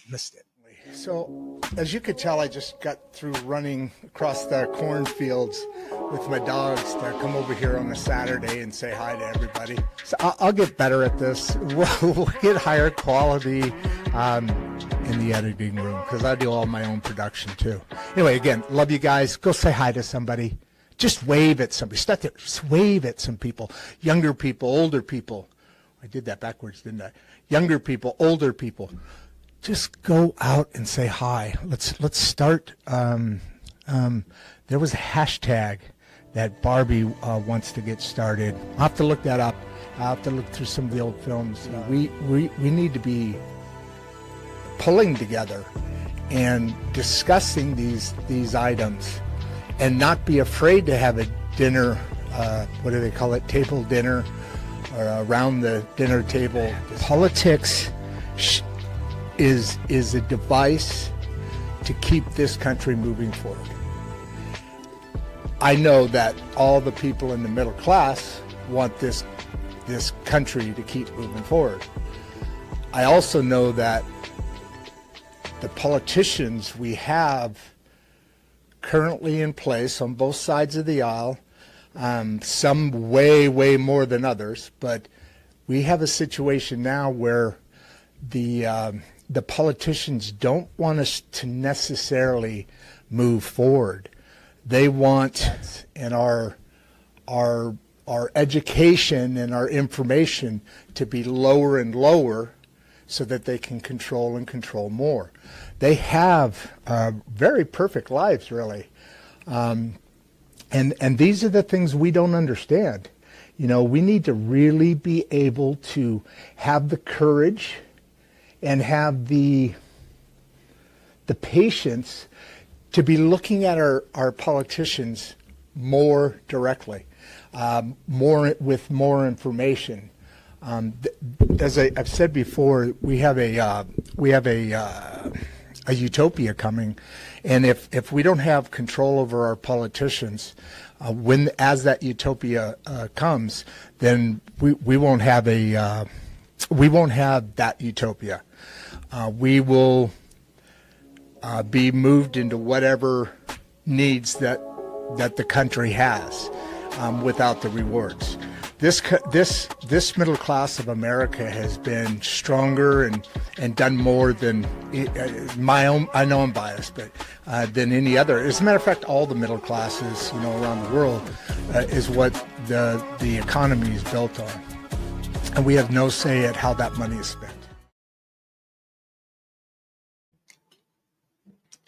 missed it. So as you could tell, I just got through running across the cornfields with my dogs to come over here on a Saturday and say hi to everybody. So I'll get better at this. We'll get higher quality in the editing room because I do all my own production too. Anyway, again, love you guys. Go say hi to somebody. Just wave at somebody. Start there. Just wave at some people. Younger people, older people. I did that backwards, didn't I? Younger people, older people. Just go out and say hi. Let's start. There was a hashtag that Barbie wants to get started. I'll have to look that up. I'll have to look through some of the old films. We need to be pulling together and discussing these items, and not be afraid to have a dinner. What do they call it? Table dinner, or around the dinner table. Politics is a device to keep this country moving forward. I know that all the people in the middle class want this country to keep moving forward. I also know that the politicians we have currently in place on both sides of the aisle, some way more than others, but we have a situation now where the politicians don't want us to necessarily move forward. They want, in our education and our information, to be lower and lower so that they can control more. They have very perfect lives, really. And these are the things we don't understand. You know, we need to really be able to have the courage and have the patience to be looking at our politicians more directly, with more information. As I've said before, we have a utopia coming, and if we don't have control over our politicians, as that utopia comes, then we won't have that utopia. We will be moved into whatever needs that the country has, without the rewards. This middle class of America has been stronger and done more than my own. I know I'm biased, but than any other. As a matter of fact, all the middle classes, around the world, is what the economy is built on, and we have no say at how that money is spent.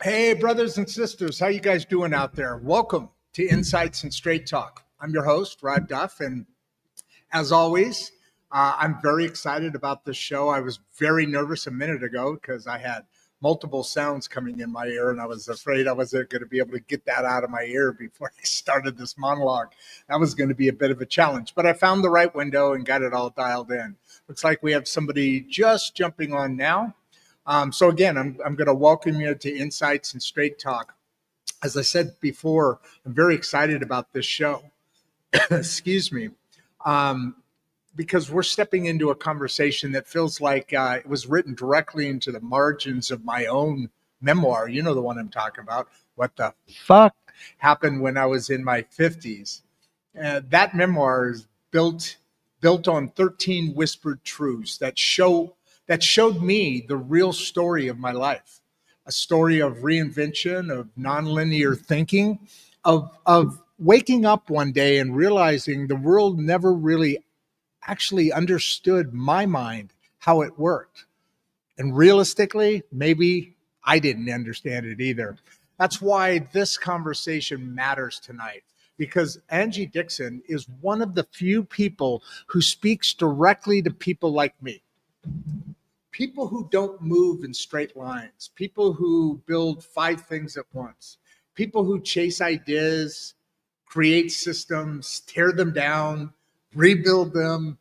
Hey, brothers and sisters, how you guys doing out there? Welcome to Insights and Straight Talk. I'm your host, Rod Duff, and as always, I'm very excited about this show. I was very nervous a minute ago because I had multiple sounds coming in my ear, and I was afraid I wasn't going to be able to get that out of my ear before I started this monologue. That was going to be a bit of a challenge, but I found the right window and got it all dialed in. Looks like we have somebody just jumping on now. So again, I'm going to welcome you to Insights and Straight Talk. As I said before, I'm very excited about this show. Excuse me. Because we're stepping into a conversation that feels like it was written directly into the margins of my own memoir. You know the one I'm talking about. What the fuck happened when I was in my 50s? That memoir is built on 13 whispered truths that showed me the real story of my life. A story of reinvention, of nonlinear thinking, of waking up one day and realizing the world never really actually understood my mind, how it worked. And realistically, maybe I didn't understand it either. That's why this conversation matters tonight, because Angie Dixon is one of the few people who speaks directly to people like me. People who don't move in straight lines, people who build 5 things at once, people who chase ideas, create systems, tear them down, rebuild them,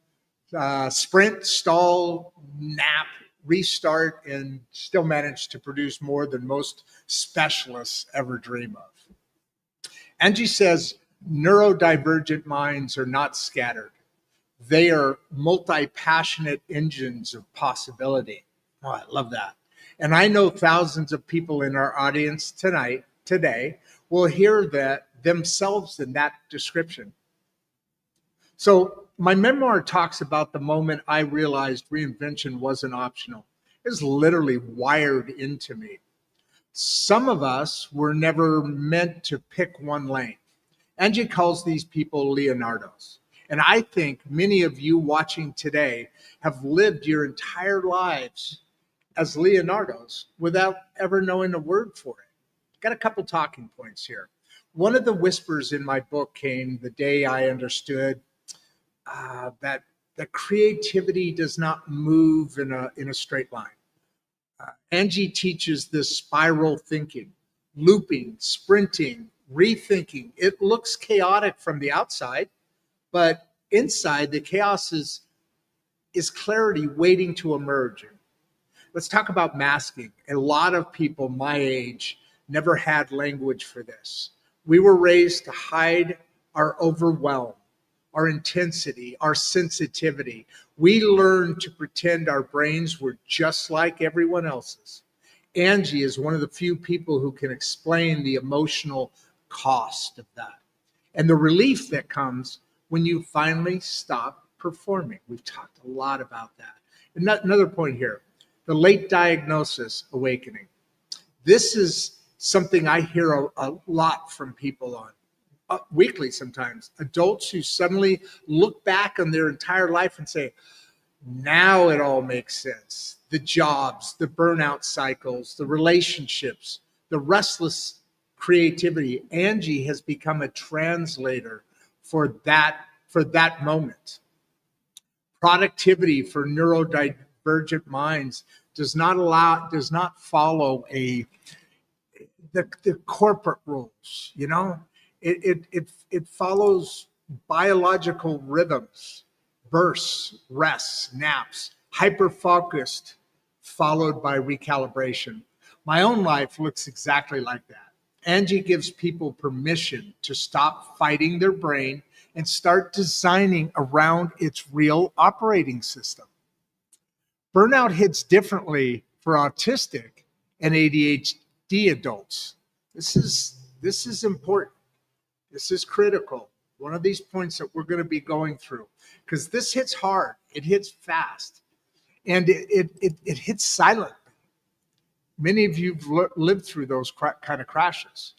sprint, stall, nap, restart, and still manage to produce more than most specialists ever dream of. Angie says neurodivergent minds are not scattered. They are multi-passionate engines of possibility. Oh, I love that. And I know thousands of people in our audience today will hear that themselves in that description. So my memoir talks about the moment I realized reinvention wasn't optional. It was literally wired into me. Some of us were never meant to pick one lane. Angie calls these people Leonardos. And I think many of you watching today have lived your entire lives as Leonardos without ever knowing a word for it. Got a couple talking points here. One of the whispers in my book came the day I understood that creativity does not move in a straight line. Angie teaches this spiral thinking, looping, sprinting, rethinking. It looks chaotic from the outside, but inside the chaos is clarity waiting to emerge. Let's talk about masking. A lot of people my age never had language for this. We were raised to hide our overwhelm, our intensity, our sensitivity. We learned to pretend our brains were just like everyone else's. Angie is one of the few people who can explain the emotional cost of that and the relief that comes when you finally stop performing. We've talked a lot about that. And another point here, the late diagnosis awakening. This is something I hear a lot from people on. Weekly sometimes, adults who suddenly look back on their entire life and say, now it all makes sense. The jobs, the burnout cycles, the relationships, the restless creativity. Angie has become a translator for that moment. Productivity for neurodivergent minds does not follow the corporate rules, you know? It follows biological rhythms, bursts, rests, naps, hyper-focused, followed by recalibration. My own life looks exactly like that. Angie gives people permission to stop fighting their brain and start designing around its real operating system. Burnout hits differently for autistic and ADHD adults. This is important. This is critical. One of these points that we're going to be going through, because this hits hard, it hits fast, and it hits silently. Many of you have lived through those kind of crashes.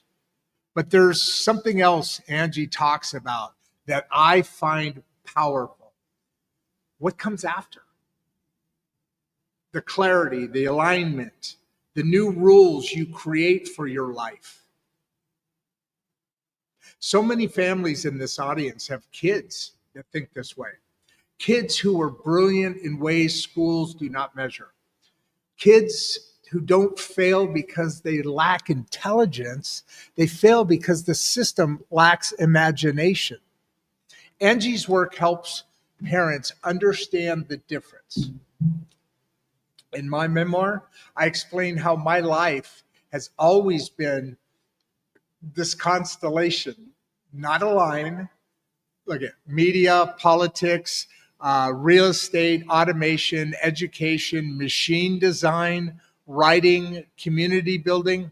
But there's something else Angie talks about that I find powerful. What comes after? The clarity, the alignment, the new rules you create for your life. So many families in this audience have kids that think this way. Kids who are brilliant in ways schools do not measure. Kids who don't fail because they lack intelligence. They fail because the system lacks imagination. Angie's work helps parents understand the difference. In my memoir, I explain how my life has always been this constellation, not a line. Look at media, politics, real estate, automation, education, machine design, writing, community building.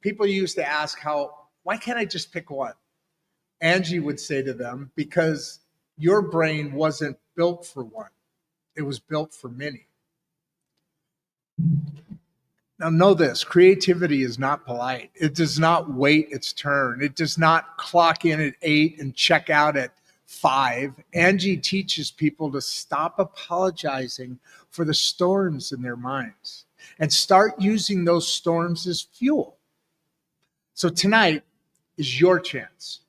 People used to ask why can't I just pick one? Angie would say to them, because your brain wasn't built for one. It was built for many. Now know this, creativity is not polite. It does not wait its turn. It does not clock in at 8 and check out at 5. Angie teaches people to stop apologizing for the storms in their minds and start using those storms as fuel. So tonight is your chance.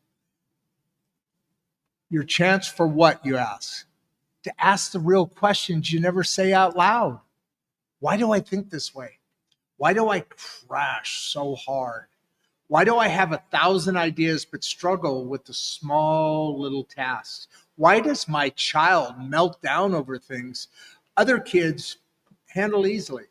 Your chance for what, you ask? To ask the real questions you never say out loud. Why do I think this way? Why do I crash so hard? Why do I have 1,000 ideas but struggle with the small little tasks? Why does my child melt down over things other kids handle easily?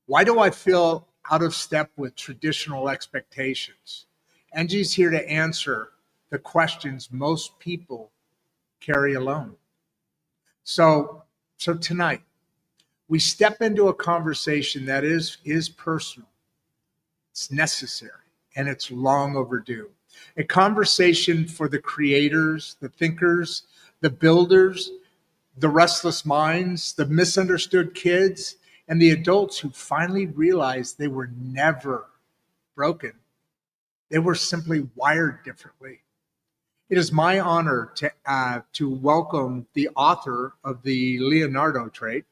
Why do I feel out of step with traditional expectations? Angie's here to answer the questions most people carry alone. So tonight, we step into a conversation that is personal, it's necessary, and it's long overdue. A conversation for the creators, the thinkers, the builders, the restless minds, the misunderstood kids, and the adults who finally realized they were never broken. They were simply wired differently. It is my honor to welcome the author of the Leonardo Trait,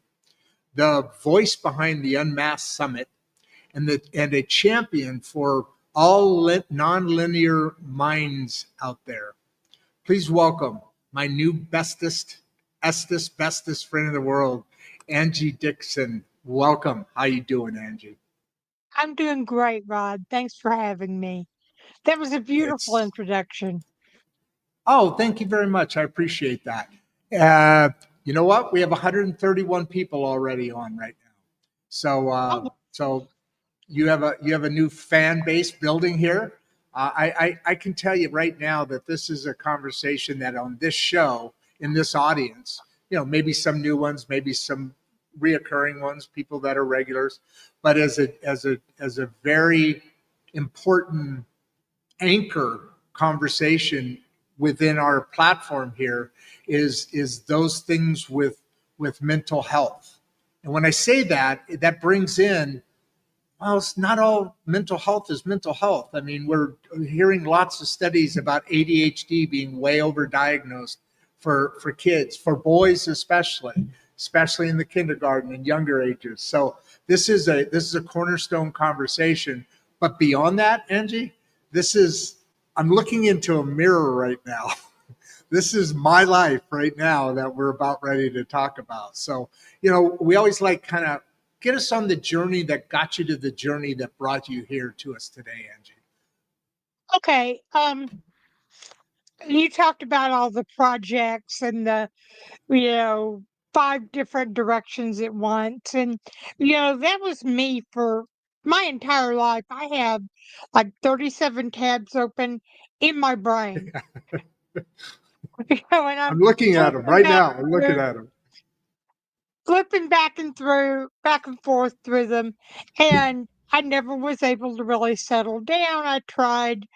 the voice behind the Unmasked Summit, and a champion for all nonlinear minds out there. Please welcome my new bestest friend in the world, Angie Dixon. Welcome. How you doing, Angie? I'm doing great, Rod. Thanks for having me. That was a beautiful It's introduction. Oh, thank you very much. I appreciate that. Uh, you know what? We have 131 people already on right now. Oh, So you have a new fan base building here. I can tell you right now that this is a conversation that on this show, in this audience, maybe some new ones, maybe some reoccurring ones, people that are regulars, but as a very important anchor conversation within our platform here is those things with mental health. And when I say that, that brings in, well, it's not all mental health is mental health. I mean, we're hearing lots of studies about ADHD being way overdiagnosed for kids, for boys especially in the kindergarten and younger ages. So this is a cornerstone conversation. But beyond that, Angie, this is I'm looking into a mirror right now. This is my life right now that we're about ready to talk about. So, we always like kind of get us on the journey that got you to the journey that brought you here to us today, Angie. okay. You talked about all the projects and the, you know, 5 different directions at once. And, that was me for my entire life. I have like 37 tabs open in my brain. And I'm I'm looking at them flipping right back now. I'm looking through, at them. flipping back and forth through them. And I never was able to really settle down. I tried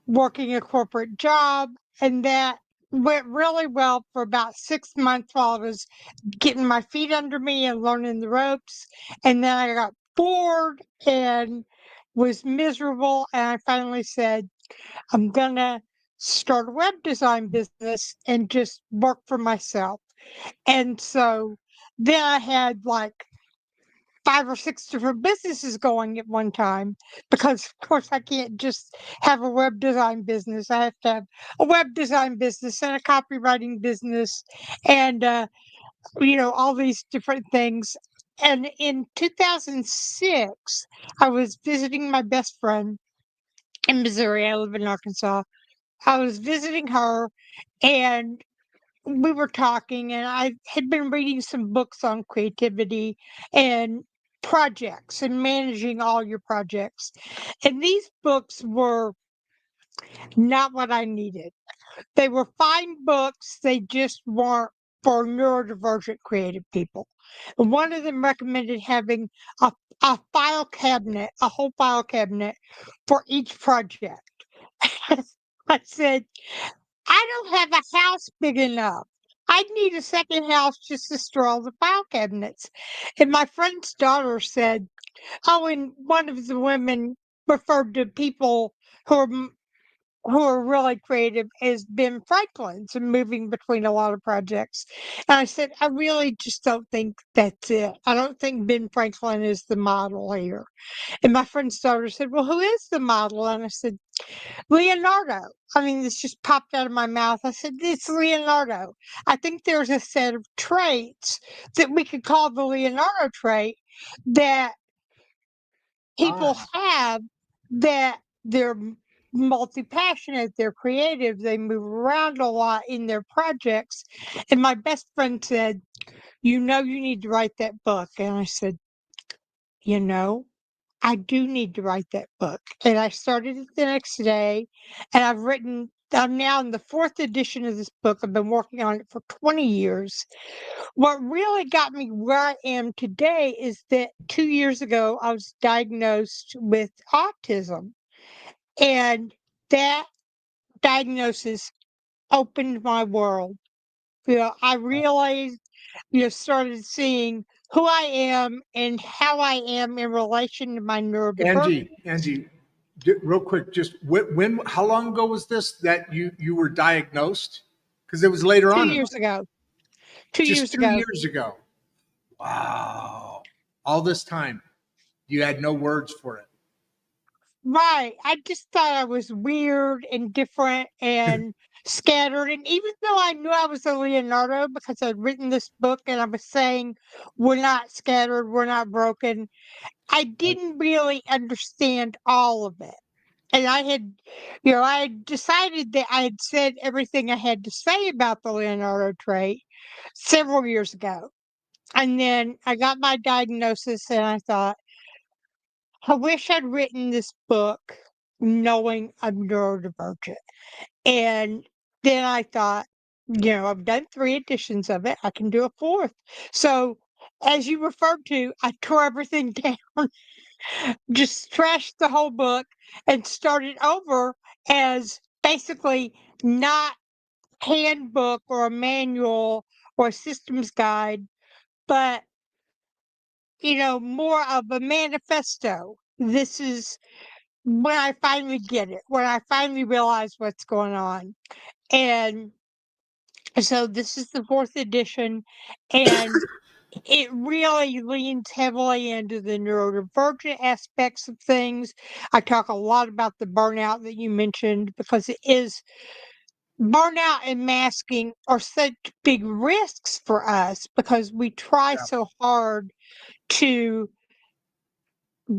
working a corporate job, and that went really well for about 6 months while I was getting my feet under me and learning the ropes. And then I got bored and was miserable. And I finally said, I'm going to start a web design business and just work for myself. And so then I had like 5 or 6 different businesses going at one time because, of course, I can't just have a web design business. I have to have a web design business and a copywriting business and, all these different things. And in 2006, I was visiting my best friend in Missouri. I live in Arkansas. I was visiting her and we were talking, and I had been reading some books on creativity and projects and managing all your projects. And these books were not what I needed. They were fine books, they just weren't for neurodivergent creative people. And one of them recommended having a, a file cabinet, a whole file cabinet for each project. I said, I don't have a house big enough. I'd need a second house just to store all the file cabinets. And my friend's daughter said, oh, and one of the women referred to people who are who are really creative as Ben Franklin's and moving between a lot of projects. And I said, I really just don't think that's it. I don't think Ben Franklin is the model here. And my friend's daughter said, well, who is the model? And I said, Leonardo. I mean, this just popped out of my mouth. I said, it's Leonardo. I think there's a set of traits that we could call the Leonardo trait that people Ah, have, that they're multi-passionate, they're creative, they move around a lot in their projects. And my best friend said, you need to write that book. And I said, you know, I do need to write that book. And I started it the next day, and I've written I'm now in the 4th edition of this book. I've been working on it for 20 years. What really got me where I am today is that 2 years ago, I was diagnosed with autism. And that diagnosis opened my world. I realized, started seeing who I am and how I am in relation to my neurodivergence. Angie, real quick, just how long ago was this that you were diagnosed? Because it was later 2 on in years life, ago. 2 just years two ago. years ago. Wow, all this time you had no words for it. Right. I just thought I was weird and different and scattered. And even though I knew I was a Leonardo because I'd written this book and I was saying, we're not scattered, we're not broken, I didn't really understand all of it. And I had decided that I had said everything I had to say about the Leonardo trait several years ago. And then I got my diagnosis and I thought, I wish I'd written this book knowing I'm neurodivergent. And then I thought, I've done 3 editions of it. I can do a 4th. So, as you referred to, I tore everything down, just trashed the whole book, and started over as basically not handbook or a manual or a systems guide, but more of a manifesto. This is when I finally get it, when I finally realize what's going on. And so this is the 4th edition, and it really leans heavily into the neurodivergent aspects of things. I talk a lot about the burnout that you mentioned because it is burnout and masking are such big risks for us because we try Yeah. so hard to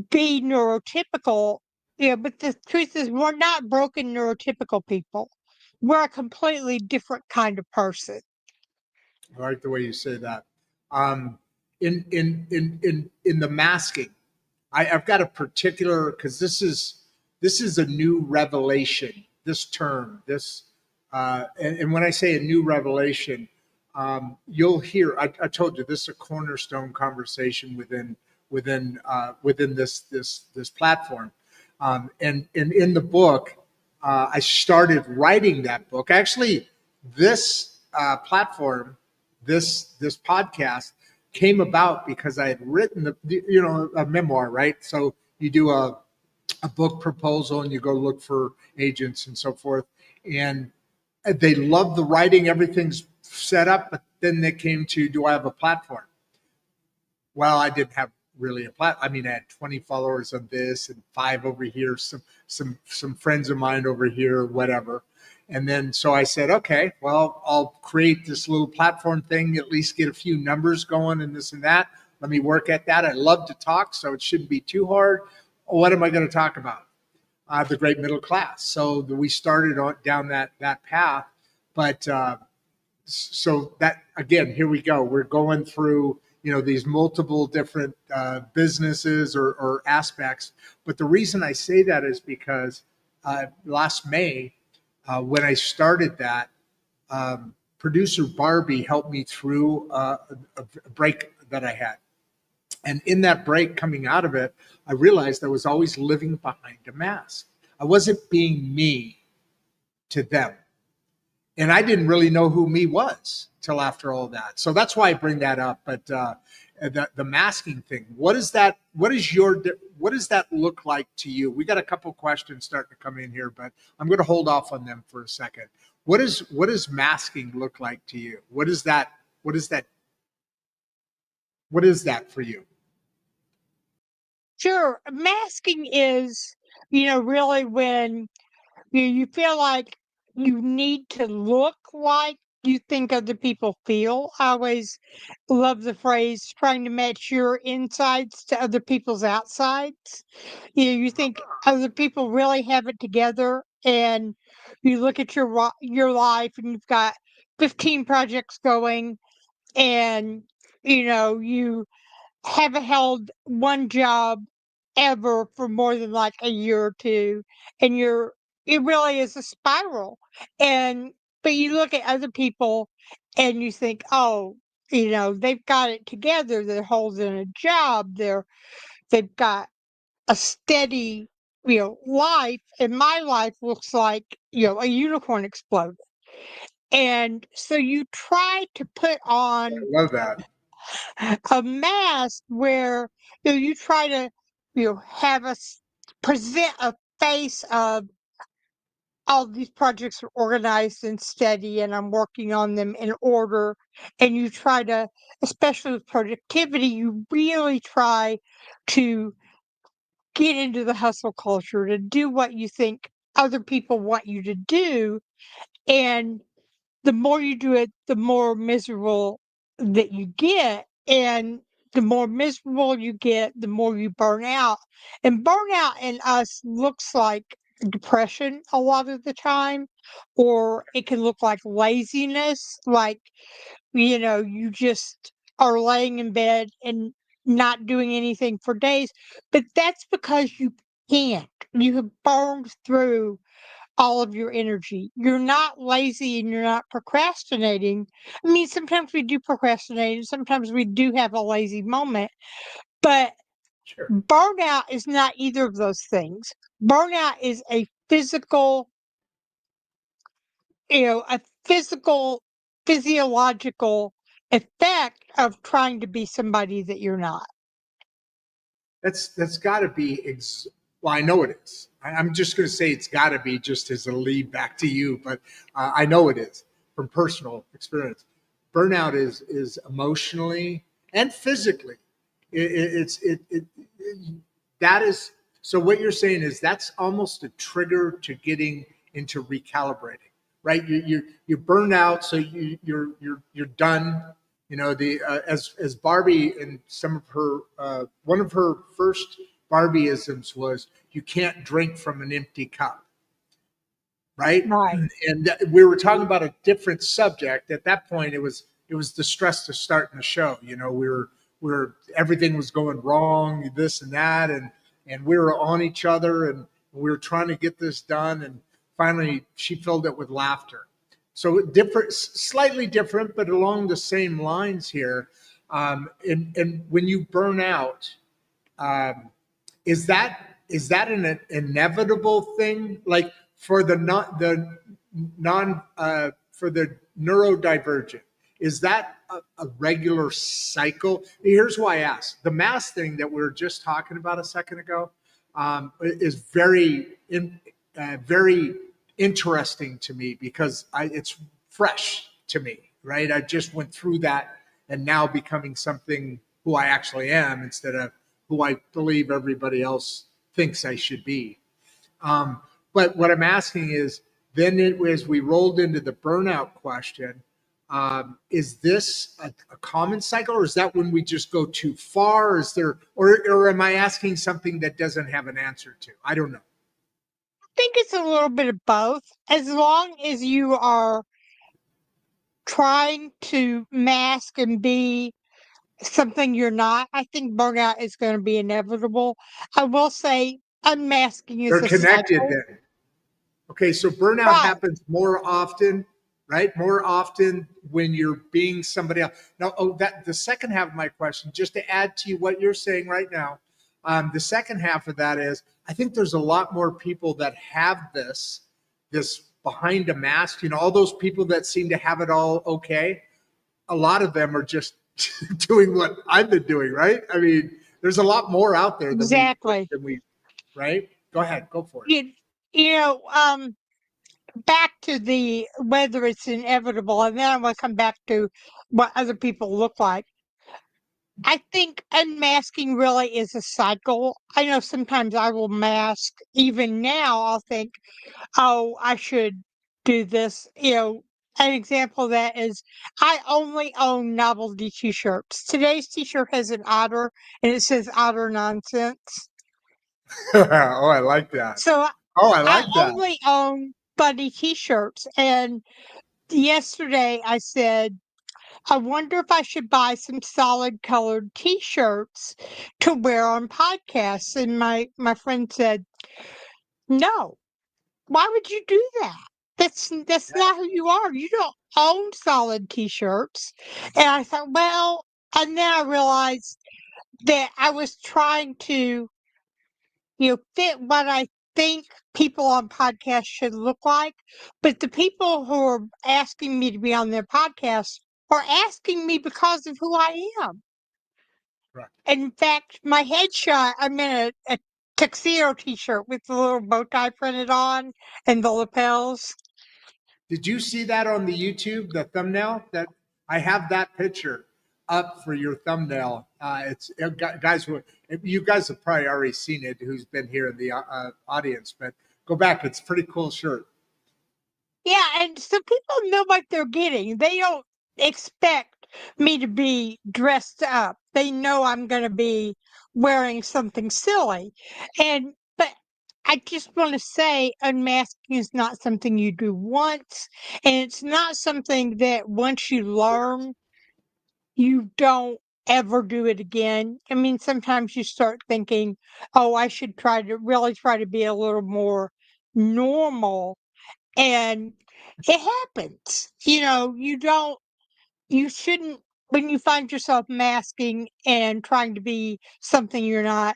be neurotypical. But the truth is, we're not broken neurotypical people. We're a completely different kind of person. I like the way you say that. Um, in the masking, I've got a particular because this is a new revelation. This term, and when I say a new revelation, you'll hear. I told you this is a cornerstone conversation within this platform, and in the book, I started writing that book. Actually, this platform, this podcast came about because I had written a memoir, right? So you do a book proposal and you go look for agents and so forth, and they love the writing, everything's set up, but then they came to, do I have a platform? Well, I didn't have really a platform. I mean, I had 20 followers on this and 5 over here, some friends of mine over here, whatever. And then so I said, okay, well, I'll create this little platform thing, at least get a few numbers going and this and that. Let me work at that. I love to talk, so it shouldn't be too hard. What am I going to talk about? The great middle class. So we started down that path. But so that, again, here we go. We're going through these multiple different businesses or aspects. But the reason I say that is because last May, when I started that, producer Barbie helped me through a break that I had. And in that break, coming out of it, I realized I was always living behind a mask. I wasn't being me to them. And I didn't really know who me was till after all that. So that's why I bring that up. But the masking thing, what does that look like to you? We got a couple questions starting to come in here, but I'm going to hold off on them for a second. What does masking look like to you? What is that? What is that for you? Sure, masking is, really when you feel like you need to look like you think other people feel. I always love the phrase trying to match your insides to other people's outsides. You think other people really have it together, and you look at your life and you've got 15 projects going, and you haven't held one job ever for more than like a year or two, and you're it really is a spiral. And but you look at other people and you think, oh, they've got it together. They're holding a job. They've got a steady, life. And my life looks like, a unicorn exploded. And so you try to put I on love that. a mask where you try to have us present a face of all these projects are organized and steady and I'm working on them in order, and you try to, especially with productivity, you really try to get into the hustle culture to do what you think other people want you to do. And the more you do it, the more miserable that you get. And the more miserable you get, the more you burn out. And burnout in us looks like depression a lot of the time, or it can look like laziness, like, you just are laying in bed and not doing anything for days. But that's because you can't. You have burned through all of your energy. You're not lazy and you're not procrastinating. I mean, sometimes we do procrastinate and sometimes we do have a lazy moment, but Sure. burnout is not either of those things. Burnout is a physical, physiological effect of trying to be somebody that you're not. That's got to be. Well, I know it is. I'm just going to say it's got to be, just as a lead back to you, but I know it is from personal experience. Burnout is emotionally and physically. That is. So what you're saying is that's almost a trigger to getting into recalibrating, right? You burn out, so you're done. The as Barbie, and some of her one of her first Barbieisms was, you can't drink from an empty cup, right? Right. And we were talking about a different subject at that point. It was the stress to starting the show. We were everything was going wrong, this and that, and we were on each other, and we were trying to get this done, and finally she filled it with laughter. So different, slightly different, but along the same lines here. And when you burn out, um, is that an inevitable thing? Like for the non for the neurodivergent, is that a regular cycle? Here's why I ask. The mass thing that we were just talking about a second ago is very interesting to me, because it's fresh to me, right? I just went through that, and now becoming something who I actually am instead of who I believe everybody else thinks I should be. But what I'm asking is, then as we rolled into the burnout question, is this a common cycle, or is that when we just go too far? Is there, or am I asking something that doesn't have an answer to? I don't know. I think it's a little bit of both. As long as you are trying to mask and be something you're not, I think burnout is going to be inevitable. I will say unmasking is They're a connected cycle. then. Okay, so burnout Right. happens more often, right? More often when you're being somebody else. Now, that the second half of my question, just to add to what you're saying right now, the second half of that is, I think there's a lot more people that have this behind a mask. All those people that seem to have it all okay. A lot of them are just doing what I've been doing, right? I mean, there's a lot more out there than we Exactly. than we, right? Go ahead, go for it. You, you know, um, back to the whether it's inevitable, and then I'm going to come back to what other people look like. I think unmasking really is a cycle. I know sometimes I will mask. Even now, I'll think, oh, I should do this. An example of that is I only own novelty t-shirts. Today's t-shirt has an otter and it says otter nonsense. Oh, I like that. So Oh, I I like that. only own bunny t-shirts. And yesterday I said, I wonder if I should buy some solid colored t-shirts to wear on podcasts. And my friend said, no. Why would you do that? That's not who you are. You don't own solid t-shirts. And I thought, well, and then I realized that I was trying to, fit what I think people on podcasts should look like. But the people who are asking me to be on their podcast are asking me because of who I am. Right. In fact, my headshot, I'm in a tuxedo t-shirt with the little bow tie printed on and the lapels. Did you see that on the YouTube, the thumbnail? That I have that picture up for your thumbnail. Guys, you guys have probably already seen it. Who's been here in the audience? But go back. It's a pretty cool shirt. Yeah, and so people know what they're getting. They don't expect me to be dressed up. They know I'm going to be wearing something silly. But I just want to say unmasking is not something you do once, and it's not something that once you learn, you don't ever do it again. I mean, sometimes you start thinking, oh, I should try to be a little more normal, and it happens. You shouldn't, when you find yourself masking and trying to be something you're not,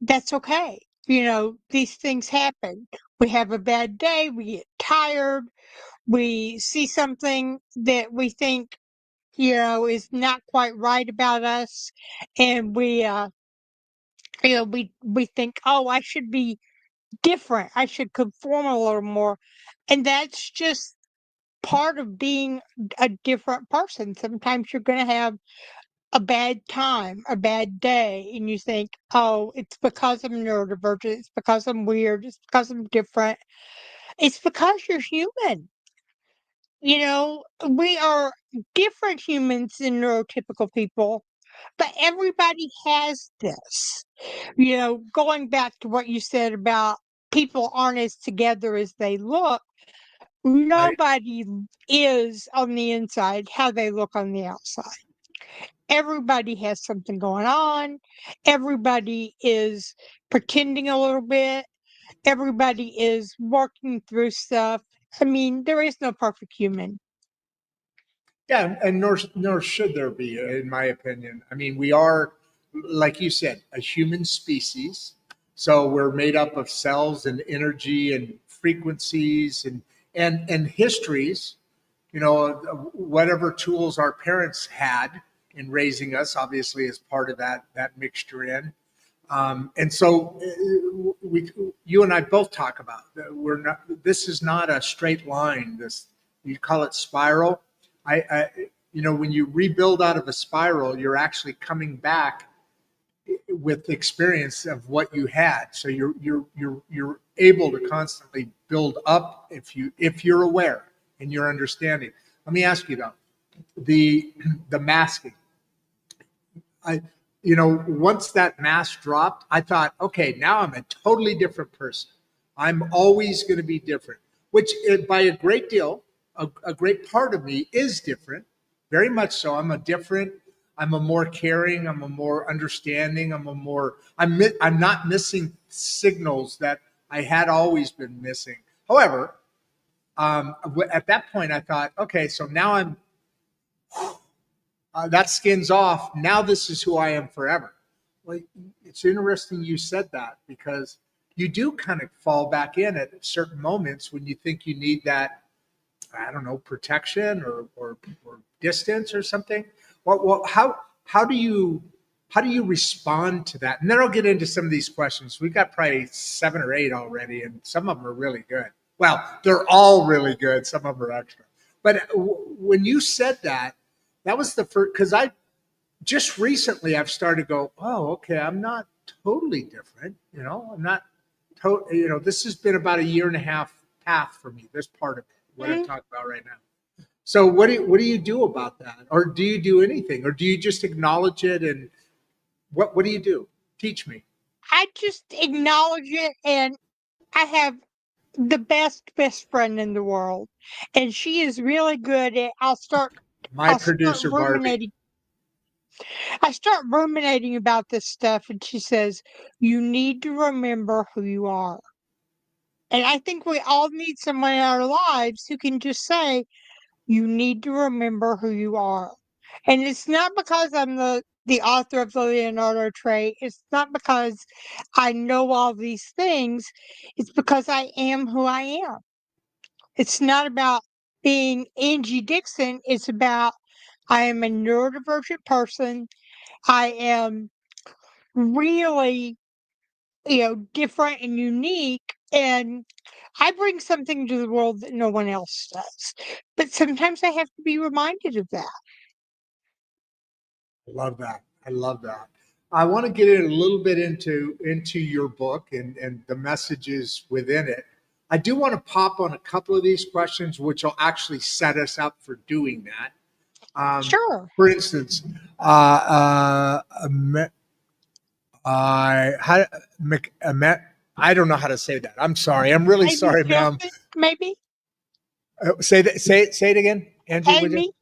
that's okay. These things happen. We have a bad day, we get tired, we see something that we think, is not quite right about us. And we think, oh, I should be different. I should conform a little more. And that's just part of being a different person. Sometimes you're going to have a bad time, a bad day, and you think, oh, it's because I'm neurodivergent, it's because I'm weird, it's because I'm different. It's because you're human. We are different humans than neurotypical people, but everybody has this. Going back to what you said about people aren't as together as they look, Right. nobody is on the inside how they look on the outside. Everybody has something going on. Everybody is pretending a little bit. Everybody is working through stuff. I mean, there is no perfect human. Yeah, and nor should there be, in my opinion. I mean, we are, like you said, a human species. So we're made up of cells and energy and frequencies and histories. Whatever tools our parents had in raising us, obviously, is part of that mixture in. And so you and I both talk about that. We're not. This is not a straight line. This, you call it spiral. When you rebuild out of a spiral, you're actually coming back with experience of what you had. So you're able to constantly build up if you're aware and you're understanding. Let me ask you though, the masking. I, once that mask dropped, I thought, okay, now I'm a totally different person. I'm always going to be different, which by a great deal, a great part of me is different, very much so. I'm a more caring, I'm a more understanding, I'm not missing signals that I had always been missing. However, at that point, I thought, okay, so now that skin's off. Now this is who I am forever. Well, it's interesting you said that because you do kind of fall back in at certain moments when you think you need that, I don't know, protection or distance or something. How do you respond to that? And then I'll get into some of these questions. We've got probably 7 or 8 already, and some of them are really good. Well, they're all really good. Some of them are extra. But when you said that, that was the first, because I just recently I've started to go, oh, okay, I'm not totally different. I'm not this has been about a year and a half path for me, this part of it, what I'm Mhm. talking about right now. So what do you do about that? Or do you do anything? Or do you just acknowledge it and what do you do? Teach me. I just acknowledge it, and I have the best friend in the world, and she is really good at. My I'll start producer Barbie. ruminating. I start ruminating about this stuff, and she says, "You need to remember who you are." And I think we all need someone in our lives who can just say, you need to remember who you are. And it's not because I'm the author of the Leonardo Trait. It's not because I know all these things. It's because I am who I am. It's not about being Angie Dixon. It's about I am a neurodivergent person. I am really, different and unique. And I bring something to the world that no one else does. But sometimes I have to be reminded of that. I love that. I love that. I want to get in a little bit into your book and the messages within it. I do want to pop on a couple of these questions, which will actually set us up for doing that. Sure. For instance, I how I don't know how to say that. I'm sorry. I'm really Amy sorry, ma'am. Chilton, maybe? Say that. Say it again, Angie. Would you? Amy?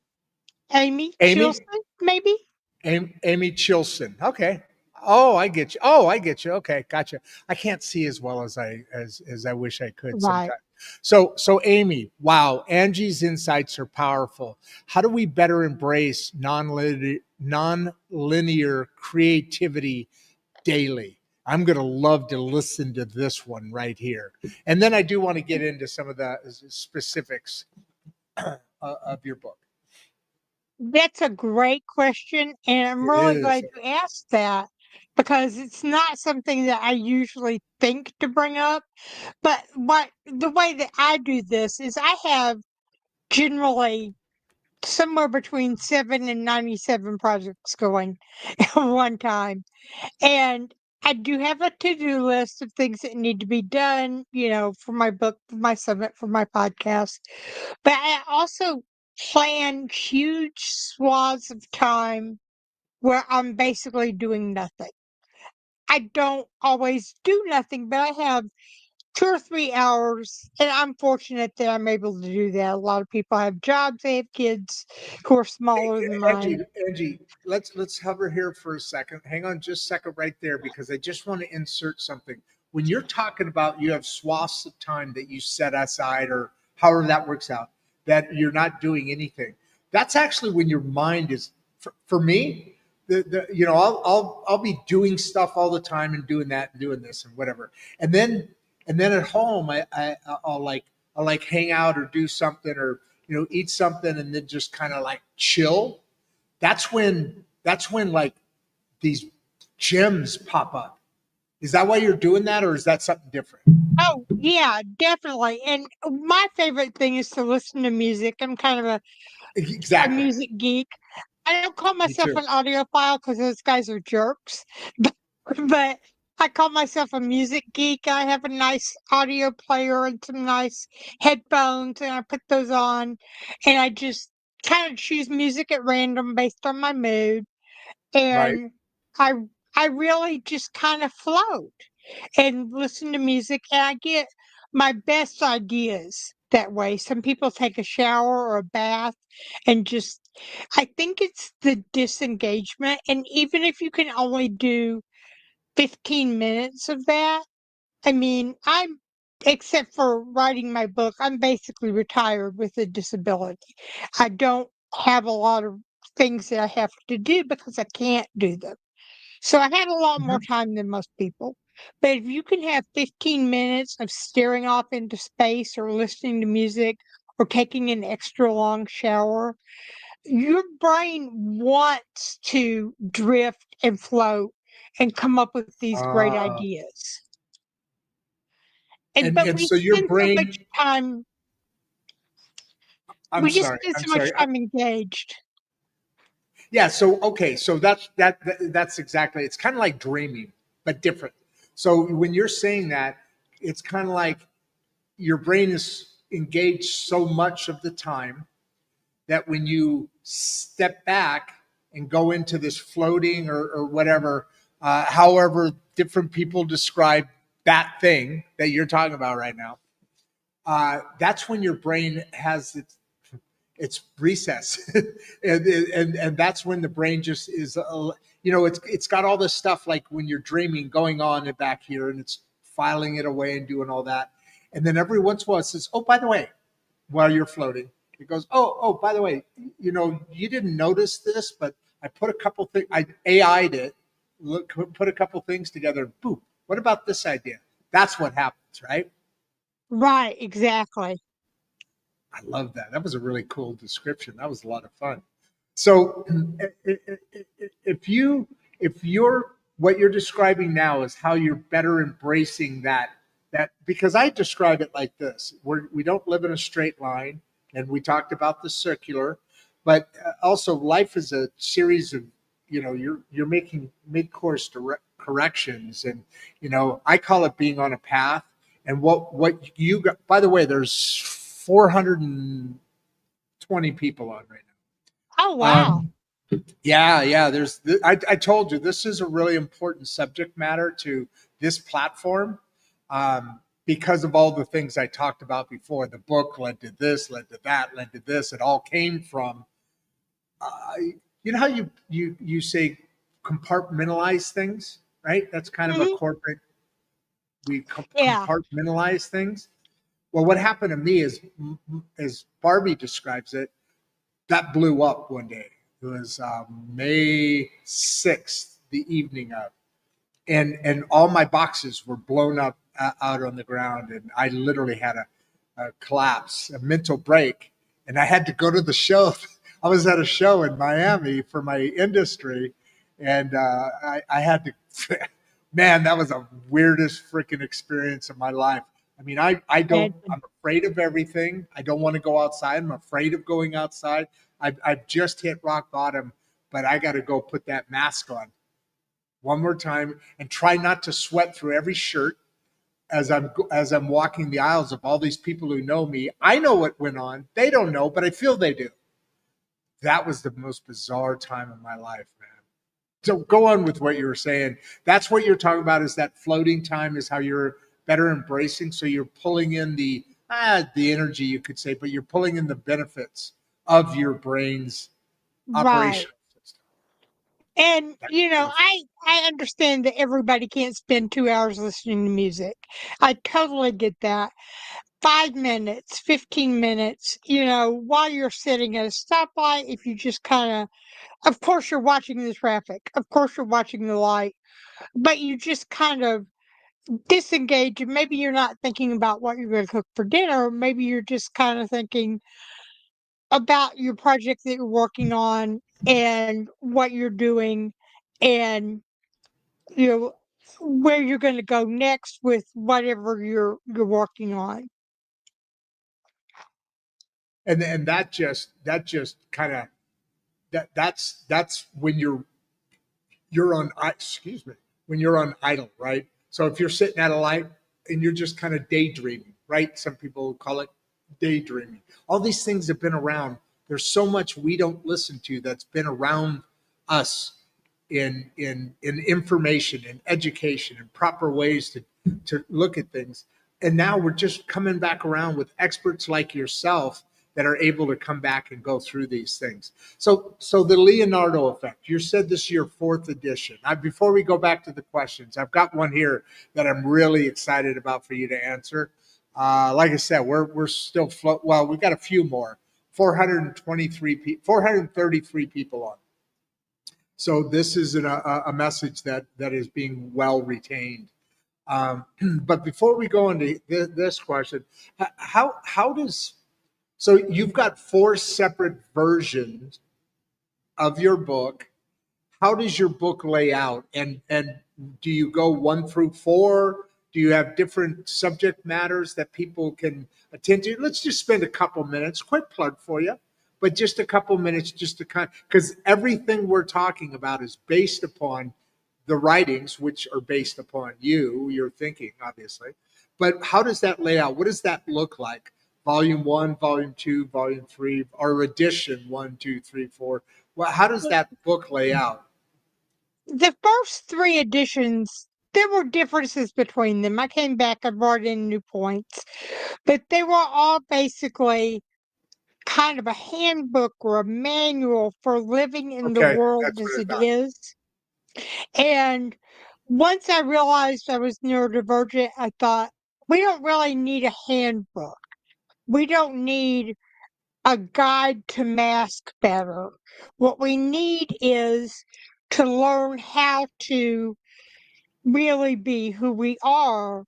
Amy Amy. Chilton, maybe? Amy Chilson. Okay. Oh, I get you. Oh, I get you. Okay, gotcha. I can't see as well as I wish I could Right. sometimes. So Amy, wow, Angie's insights are powerful. How do we better embrace non-linear creativity daily? I'm going to love to listen to this one right here. And then I do want to get into some of the specifics of your book. That's a great question, and I'm It really is. glad you asked that because it's not something that I usually think to bring up. But the way that I do this is I have generally somewhere between 7 and 97 projects going at one time. And I do have a to-do list of things that need to be done, for my book, for my summit, for my podcast. But I also plan huge swaths of time where I'm basically doing nothing. I don't always do nothing, but I have 2 or 3 hours, and I'm fortunate that I'm able to do that. A lot of people have jobs, they have kids who are Hey, smaller than Angie, mine. Angie, let's hover here for a second. Hang on just a second right there because I just want to insert something. When you're talking about you have swaths of time that you set aside or however that works out, that you're not doing anything. That's actually when your mind is for me, I'll be doing stuff all the time and doing that and doing this and whatever. And then at home I'll hang out or do something or eat something and then just kind of like chill. That's when like these gems pop up. Is that why you're doing that or is that something different? Oh, yeah, definitely. And my favorite thing is to listen to music. I'm kind of a Exactly. music geek. I don't call Me myself too. an audiophile because those guys are jerks, but I call myself a music geek. I have a nice audio player and some nice headphones, and I put those on, and I just kind of choose music at random based on my mood, Right. and I I really just kind of float and listen to music, and I get my best ideas that way. Some people take a shower or a bath and just, I think it's the disengagement. And even if you can only do 15 minutes of that, I mean, except for writing my book, I'm basically retired with a disability. I don't have a lot of things that I have to do because I can't do them. So I had a lot more Mhm. time than most people. But if you can have 15 minutes of staring off into space or listening to music or taking an extra long shower, your brain wants to drift and float and come up with these great Uh, ideas. And and but and so your brain. I'm we just sorry. spend I'm so much sorry. time engaged. Yeah. So okay. So that's exactly. It's kind of like dreaming, but different. So when you're saying that, it's kind of like your brain is engaged so much of the time that when you step back and go into this floating or whatever, however different people describe that thing that you're talking about right now, that's when your brain has its recess, and that's when the brain just is, it's got all this stuff like when you're dreaming going on back here, and it's filing it away and doing all that, And then every once in a while it says, oh, by the way, while you're floating, it goes, oh, by the way, you didn't notice this, but I put a couple things, I AI'd it, put a couple things together. Boom. What about this idea? That's what happens, right? Right, exactly. I love that. That was a really cool description. That was a lot of fun. So if you're what you're describing now is how you're better embracing that because I describe it like this: we don't live in a straight line, and we talked about the circular, but also life is a series of you're making mid-course corrections, and I call it being on a path. And what you got, by the way, there's 420 people on right Oh, now. wow. Yeah. I told you this is a really important subject matter to this platform, because of all the things I talked about before. The book led to this, led to that, led to this. It all came from, uh, how you say compartmentalize things, right? That's kind of a Hmm. corporate. We Yeah. compartmentalize things. Well, what happened to me is, as Barbie describes it, that blew up one day. It was May 6th, the evening of, and all my boxes were blown up out on the ground, and I literally had a collapse, a mental break, and I had to go to the show. I was at a show in Miami for my industry, and I had to. Man, that was the weirdest freaking experience of my life. I mean, I don't. And I'm afraid of everything. I don't want to go outside. I'm afraid of going outside. I've just hit rock bottom, but I got to go put that mask on one more time and try not to sweat through every shirt as I'm walking the aisles of all these people who know me. I know what went on. They don't know, but I feel they do. That was the most bizarre time of my life, man. So go on with what you were saying. That's what you're talking about, is that floating time is how you're better embracing. So you're pulling in the energy, you could say, but you're pulling in the benefits of your brain's right. operational system. And That's beautiful. I understand that everybody can't spend 2 hours listening to music. I totally get that. 5 minutes, 15 minutes, while you're sitting at a stoplight, if you just of course you're watching the traffic, of course you're watching the light, but you just kind of disengage, and maybe you're not thinking about what you're going to cook for dinner. Maybe you're just kind of thinking about your project that you're working on and what you're doing, and you know where you're going to go next with whatever you're working on. And that just kind of that's when you're on excuse me, when you're on idle, right? So if you're sitting at a light and you're just kind of daydreaming, right? Some people call it daydreaming. All these things have been around. There's so much we don't listen to that's been around us in information and education and proper ways to look at things. And now we're just coming back around with experts like yourself that are able to come back and go through these things. So the Leonardo effect. You said this is your fourth edition. Before we go back to the questions, I've got one here that I'm really excited about for you to answer. Like I said, we're still well. We've got a few more. 433 people on. So this is a message that is being well retained. But before we go into this question, how does so you've got four separate versions of your book. How does your book lay out? And do you go 1 through 4? Do you have different subject matters that people can attend to? Let's just spend a couple minutes. Quick plug for you, but just a couple minutes, just to because everything we're talking about is based upon the writings, which are based upon your thinking, obviously. But how does that lay out? What does that look like? Volume 1, volume 2, volume 3, or edition 1, 2, 3, 4. Well, how does that book lay out? The first three editions, there were differences between them. I came back, I brought in new points, but they were all basically kind of a handbook or a manual for living in the Okay, world that's as what I it thought. is. And once I realized I was neurodivergent, I thought, we don't really need a handbook. We don't need a guide to mask better. What we need is to learn how to really be who we are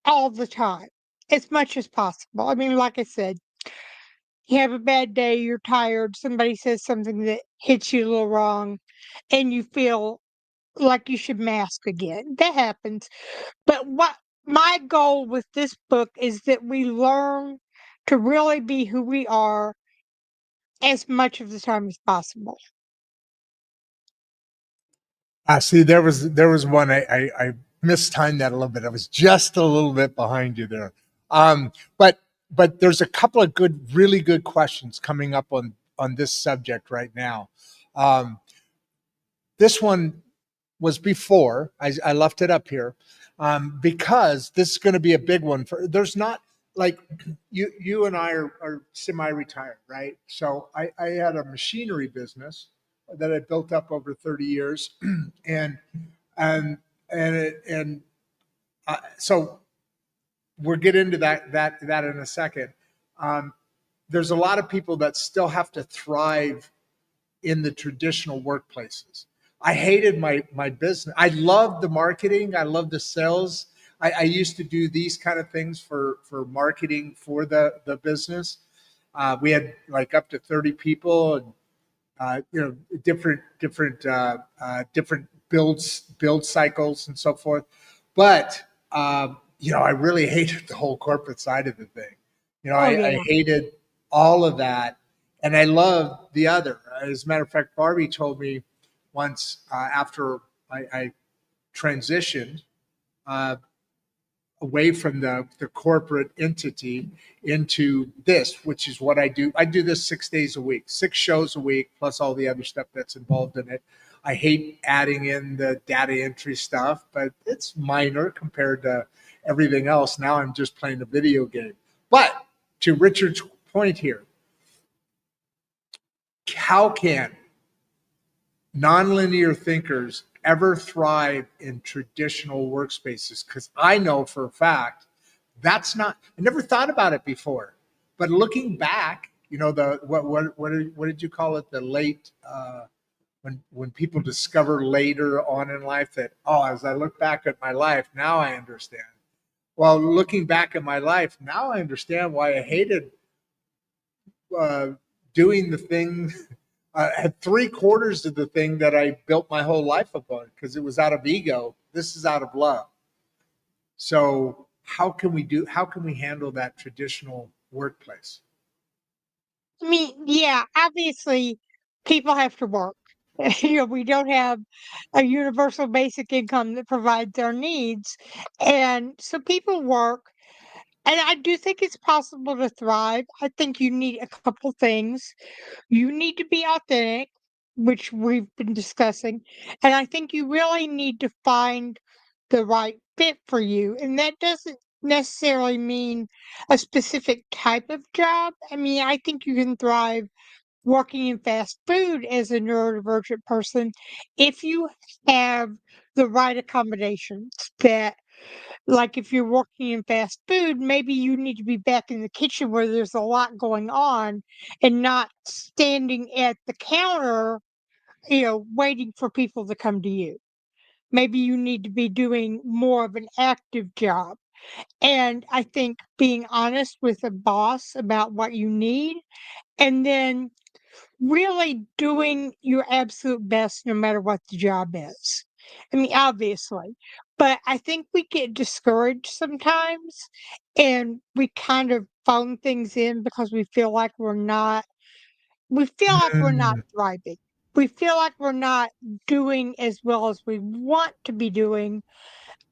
all the time, as much as possible. I mean, like I said, you have a bad day, you're tired, somebody says something that hits you a little wrong, and you feel like you should mask again. That happens. But what my goal with this book is that we learn to really be who we are as much of the time as possible. See, there was one I mistimed that a little bit. I was just a little bit behind you there. But there's a couple of really good questions coming up on this subject right now. Um, this one was before I left it up here because this is going to be a big one. There's not like you and I are semi-retired, right? So I had a machinery business that I built up over 30 years, and and so we'll get into that in a second. Um, there's a lot of people that still have to thrive in the traditional workplaces. I hated my business. I loved the marketing. I loved the sales. I used to do these kind of things for marketing for the business. We had like up to 30 people, and different build cycles and so forth. But I really hated the whole corporate side of the thing. Oh, yeah. I hated all of that, and I loved the other. As a matter of fact, Barbie told me once after I transitioned uh, away from the corporate entity into this, which is what I do. I do this 6 days a week, 6 shows a week, plus all the other stuff that's involved in it. I hate adding in the data entry stuff, but it's minor compared to everything else. Now I'm just playing a video game. But to Richard's point here, how can nonlinear thinkers ever thrive in traditional workspaces? Because I know for a fact that's not. I never thought about it before, but looking back, the what did you call it? The late when people discover later on in life that, oh, as I look back at my life, now I understand. Well, looking back at my life, now I understand why I hated uh, doing the thing. Had three-quarters of the thing that I built my whole life upon because it was out of ego. This is out of love. So how can we handle that traditional workplace? I mean, yeah, obviously people have to work. We don't have a universal basic income that provides our needs. And so people work. And I do think it's possible to thrive. I think you need a couple things. You need to be authentic, which we've been discussing. And I think you really need to find the right fit for you. And that doesn't necessarily mean a specific type of job. I mean, I think you can thrive working in fast food as a neurodivergent person if you have the right accommodations that, like, if you're working in fast food, maybe you need to be back in the kitchen where there's a lot going on and not standing at the counter, waiting for people to come to you. Maybe you need to be doing more of an active job. And I think being honest with a boss about what you need, and then really doing your absolute best no matter what the job is. I mean, obviously, but I think we get discouraged sometimes and we kind of phone things in because we feel like we're not Mm, thriving. We feel like we're not doing as well as we want to be doing,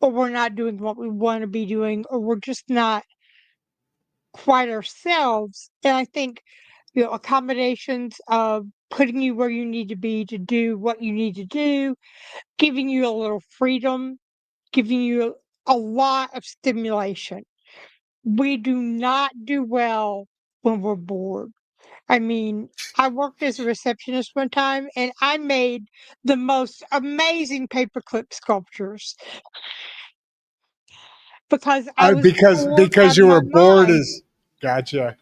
or we're not doing what we want to be doing, or we're just not quite ourselves. And I think, accommodations of putting you where you need to be to do what you need to do, giving you a little freedom, giving you a lot of stimulation. We do not do well when we're bored. I mean, I worked as a receptionist one time and I made the most amazing paperclip sculptures. because I was bored Because out of you were my bored mind. as gotcha.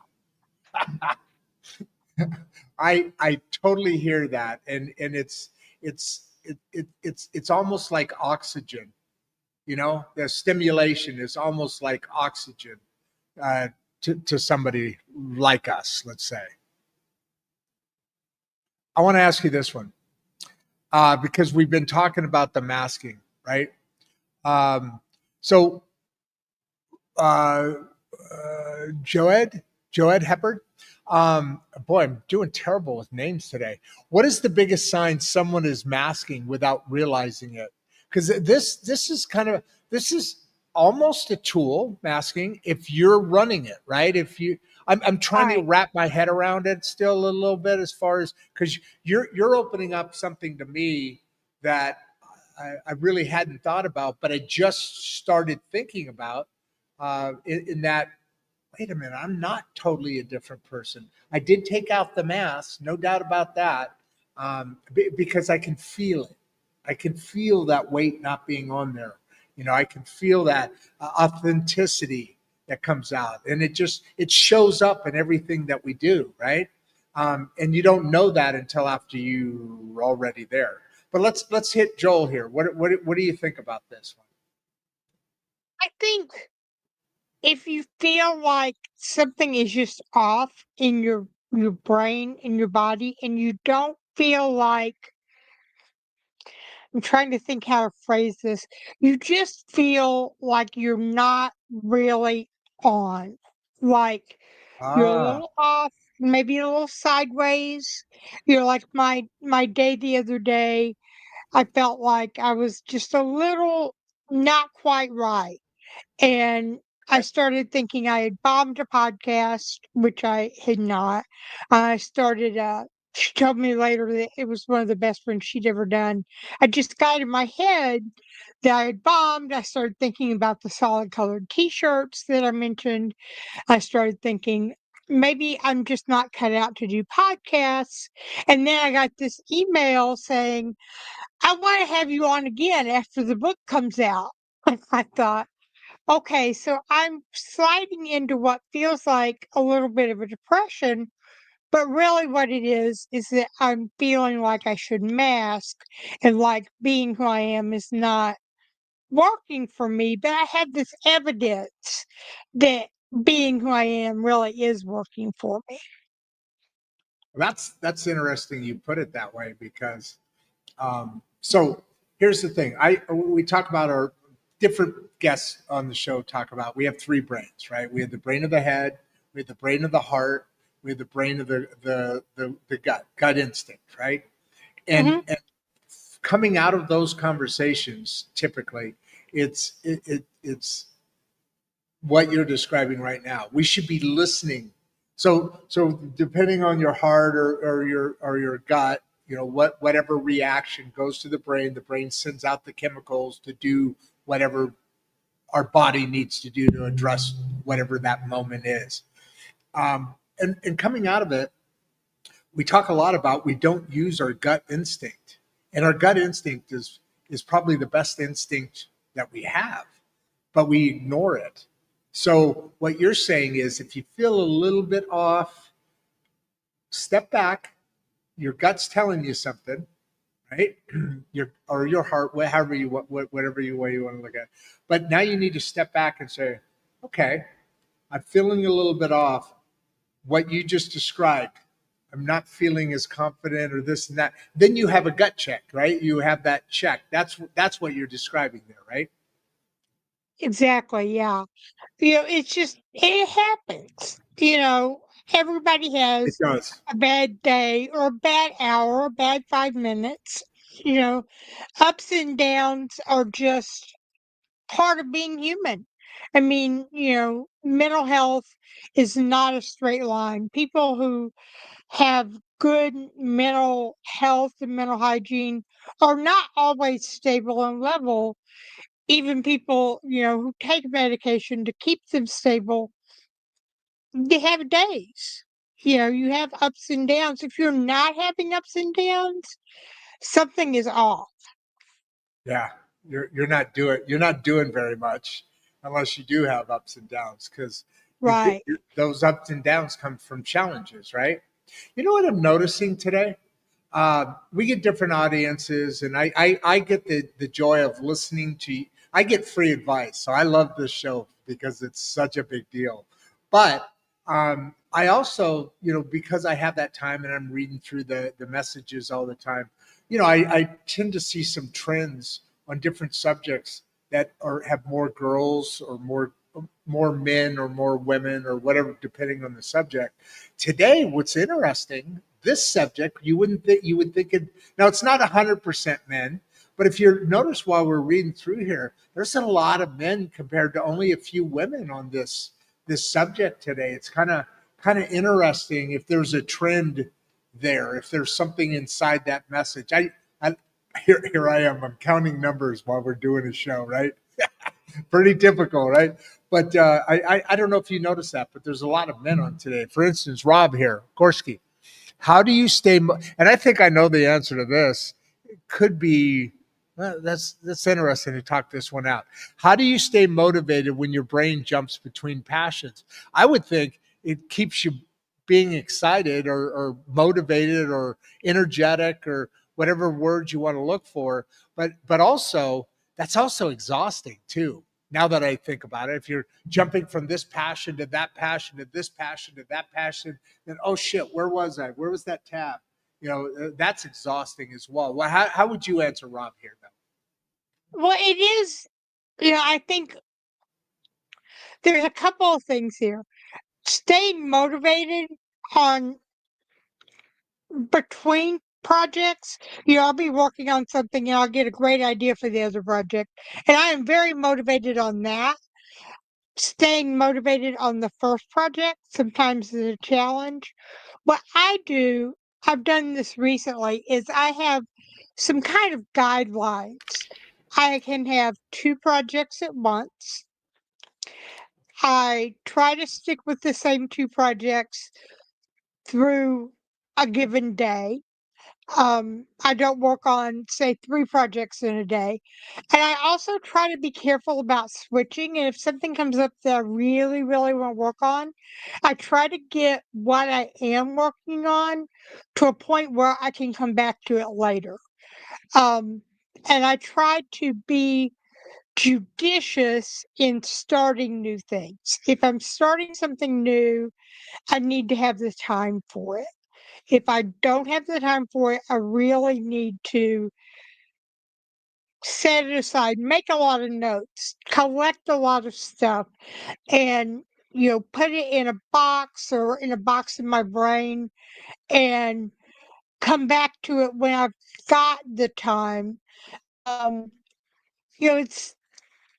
I totally hear that, and it's almost like oxygen. You know, the stimulation is almost like oxygen uh, to somebody like us. Let's say. I want to ask you this one because we've been talking about the masking, right? Um, so, uh, Joed, Joed Heppard. Boy, I'm doing terrible with names today. What is the biggest sign someone is masking without realizing it? Because this is kind of this is almost a tool masking if you're running it, right? If you, I'm trying to Right. wrap my head around it still a little bit as far as because you're opening up something to me that I really hadn't thought about, but I just started thinking about in that wait a minute, I'm not totally a different person. I did take out the mask, no doubt about that, because I can feel it. I can feel that weight not being on there. You know, I can feel that authenticity that comes out, and it shows up in everything that we do, right? And you don't know that until after you're already there. But let's hit Joel here. What do you think about this one? I think if you feel like something is just off in your brain, in your body, and you don't feel like, I'm trying to think how to phrase this, you just feel like you're not really on. Like you're a Ah, little off, maybe a little sideways. You're like my day the other day, I felt like I was just a little not quite right. And I started thinking I had bombed a podcast, which I had not. I started, she told me later that it was one of the best ones she'd ever done. I just got in my head that I had bombed. I started thinking about the solid colored t shirts that I mentioned. I started thinking, maybe I'm just not cut out to do podcasts. And then I got this email saying, I want to have you on again after the book comes out. I thought, okay, so I'm sliding into what feels like a little bit of a depression, but really what it is that I'm feeling like I should mask and like being who I am is not working for me, but I have this evidence that being who I am really is working for me. that's interesting. You put it that way because so here's the thing. I we talk about our different guests on the show talk about we have three brains, right? We have the brain of the head, we have the brain of the heart, we have the brain of the gut instinct, right? Hmm. And coming out of those conversations, typically, it's what you're describing right now. We should be listening. So depending on your heart or your gut, you know, whatever reaction goes to the brain sends out the chemicals to do whatever our body needs to do to address whatever that moment is. And coming out of it, we talk a lot about we don't use our gut instinct. And our gut instinct is probably the best instinct that we have, but we ignore it. So what you're saying is if you feel a little bit off, step back. Your gut's telling you something, right? Your heart, however you whatever you way you want to look at it. But now you need to step back and say, okay, I'm feeling a little bit off. What you just described, I'm not feeling as confident or this and that. Then you have a gut check, right? You have that check. That's what you're describing there, right? Exactly, yeah. It's just, it happens. Everybody It has does. a bad day or a bad hour, a bad 5 minutes. You know, ups and downs are just part of being human. I mean, mental health is not a straight line. People who have good mental health and mental hygiene are not always stable and level. Even people, who take medication to keep them stable, they have days. You have ups and downs. If you're not having ups and downs, something is off. Yeah, you're not doing very much. unless you do have ups and downs, because Right. those ups and downs come from challenges, right? You know what I'm noticing today? We get different audiences, and I get the joy of listening to. I get free advice, so I love this show because it's such a big deal. But I also, because I have that time and I'm reading through the messages all the time, I tend to see some trends on different subjects that have more girls or more men or more women or whatever, depending on the subject. Today, what's interesting, this subject, you would think it, now it's not 100% men, but if you notice while we're reading through here, there's a lot of men compared to only a few women on this subject today. It's kind of interesting if there's a trend there, if there's something inside that message. I here I am. I'm counting numbers while we're doing a show, right? Pretty typical, right? But I don't know if you noticed that, but there's a lot of men on today. For instance, Rob here, Gorski. How do you stay? And I think I know the answer to this. It could be, well, that's interesting to talk this one out. How do you stay motivated when your brain jumps between passions? I would think it keeps you being excited or motivated or energetic or whatever words you want to look for. But also that's also exhausting too. Now that I think about it, if you're jumping from this passion to that passion to this passion to that passion, then oh shit, where was I? Where was that tab? That's exhausting as well. Well, how would you answer Rob here, though? Well, it is, I think there's a couple of things here. Staying motivated on between projects, I'll be working on something and I'll get a great idea for the other project. And I am very motivated on that. Staying motivated on the first project sometimes is a challenge. What I've done this recently, is I have some kind of guidelines. I can have two projects at once. I try to stick with the same two projects through a given day. I don't work on, say, three projects in a day. And I also try to be careful about switching. And if something comes up that I really, really want to work on, I try to get what I am working on to a point where I can come back to it later. Um, and I try to be judicious in starting new things. If I'm starting something new, I need to have the time for it. If I don't have the time for it, I really need to set it aside, make a lot of notes, collect a lot of stuff, and put it in a box or in a box in my brain and come back to it when I've got the time. Um, it's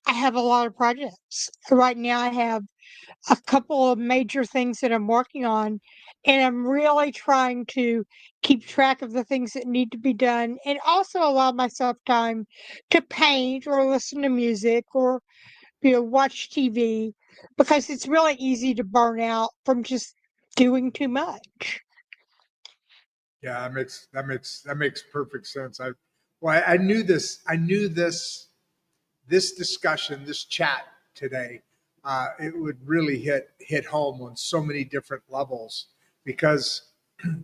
I have a lot of projects. Right now I have a couple of major things that I'm working on, and I'm really trying to keep track of the things that need to be done and also allow myself time to paint or listen to music or watch TV, because it's really easy to burn out from just doing too much. Yeah, that makes perfect sense. I knew this. I knew this discussion, this chat today, it would really hit home on so many different levels because,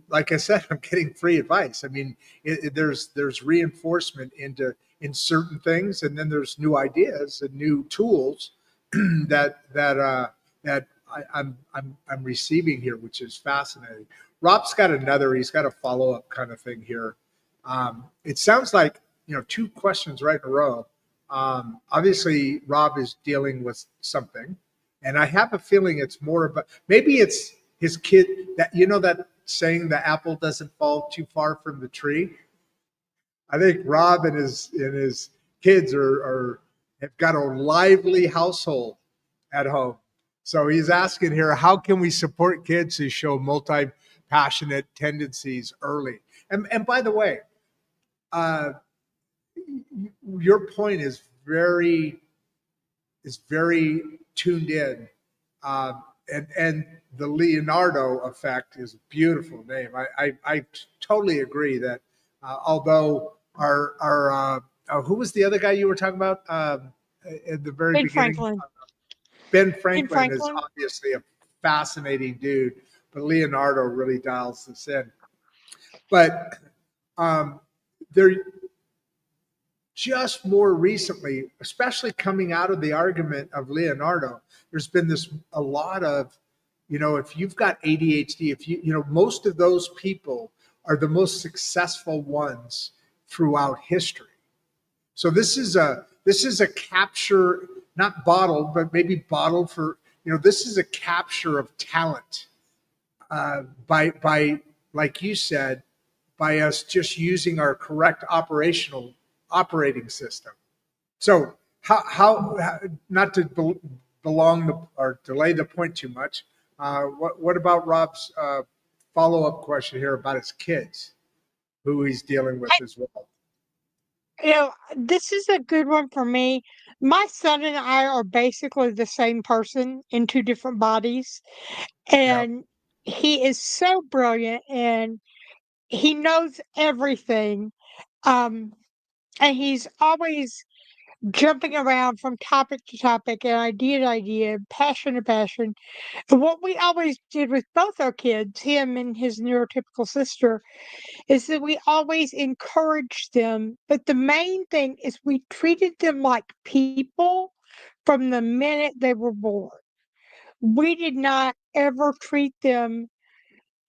like I said, I'm getting free advice. I mean, there's reinforcement in certain things, and then there's new ideas and new tools that I'm receiving here, which is fascinating. Rob's got another. He's got a follow up kind of thing here. It sounds like two questions right in a row. Obviously, Rob is dealing with something, and I have a feeling it's more about, maybe it's his kid, that that saying, the apple doesn't fall too far from the tree. I think Rob and his kids have got a lively household at home. So he's asking here, how can we support kids who show multi-passionate tendencies early? And by the way, uh, your point is very tuned in, and the Leonardo effect is a beautiful name. I totally agree that although our who was the other guy you were talking about at the very Ben beginning? Franklin. Ben In Franklin is Franklin. obviously a fascinating dude, but Leonardo really dials this in. But um, there, just more recently, especially coming out of the argument of Leonardo, there's been this a lot of, if you've got ADHD, if most of those people are the most successful ones throughout history. So this is a capture, not bottled, but maybe bottled for, this is a capture of talent by like you said, by us just using our correct operating system. So how not to or delay the point too much. What about Rob's follow up question here about his kids, who he's dealing with as well? This is a good one for me. My son and I are basically the same person in two different bodies, Yeah. and he is so brilliant and he knows everything. Um, and he's always jumping around from topic to topic and idea to idea, passion to passion. And what we always did with both our kids, him and his neurotypical sister, is that we always encouraged them. But the main thing is we treated them like people from the minute they were born. We did not ever treat them,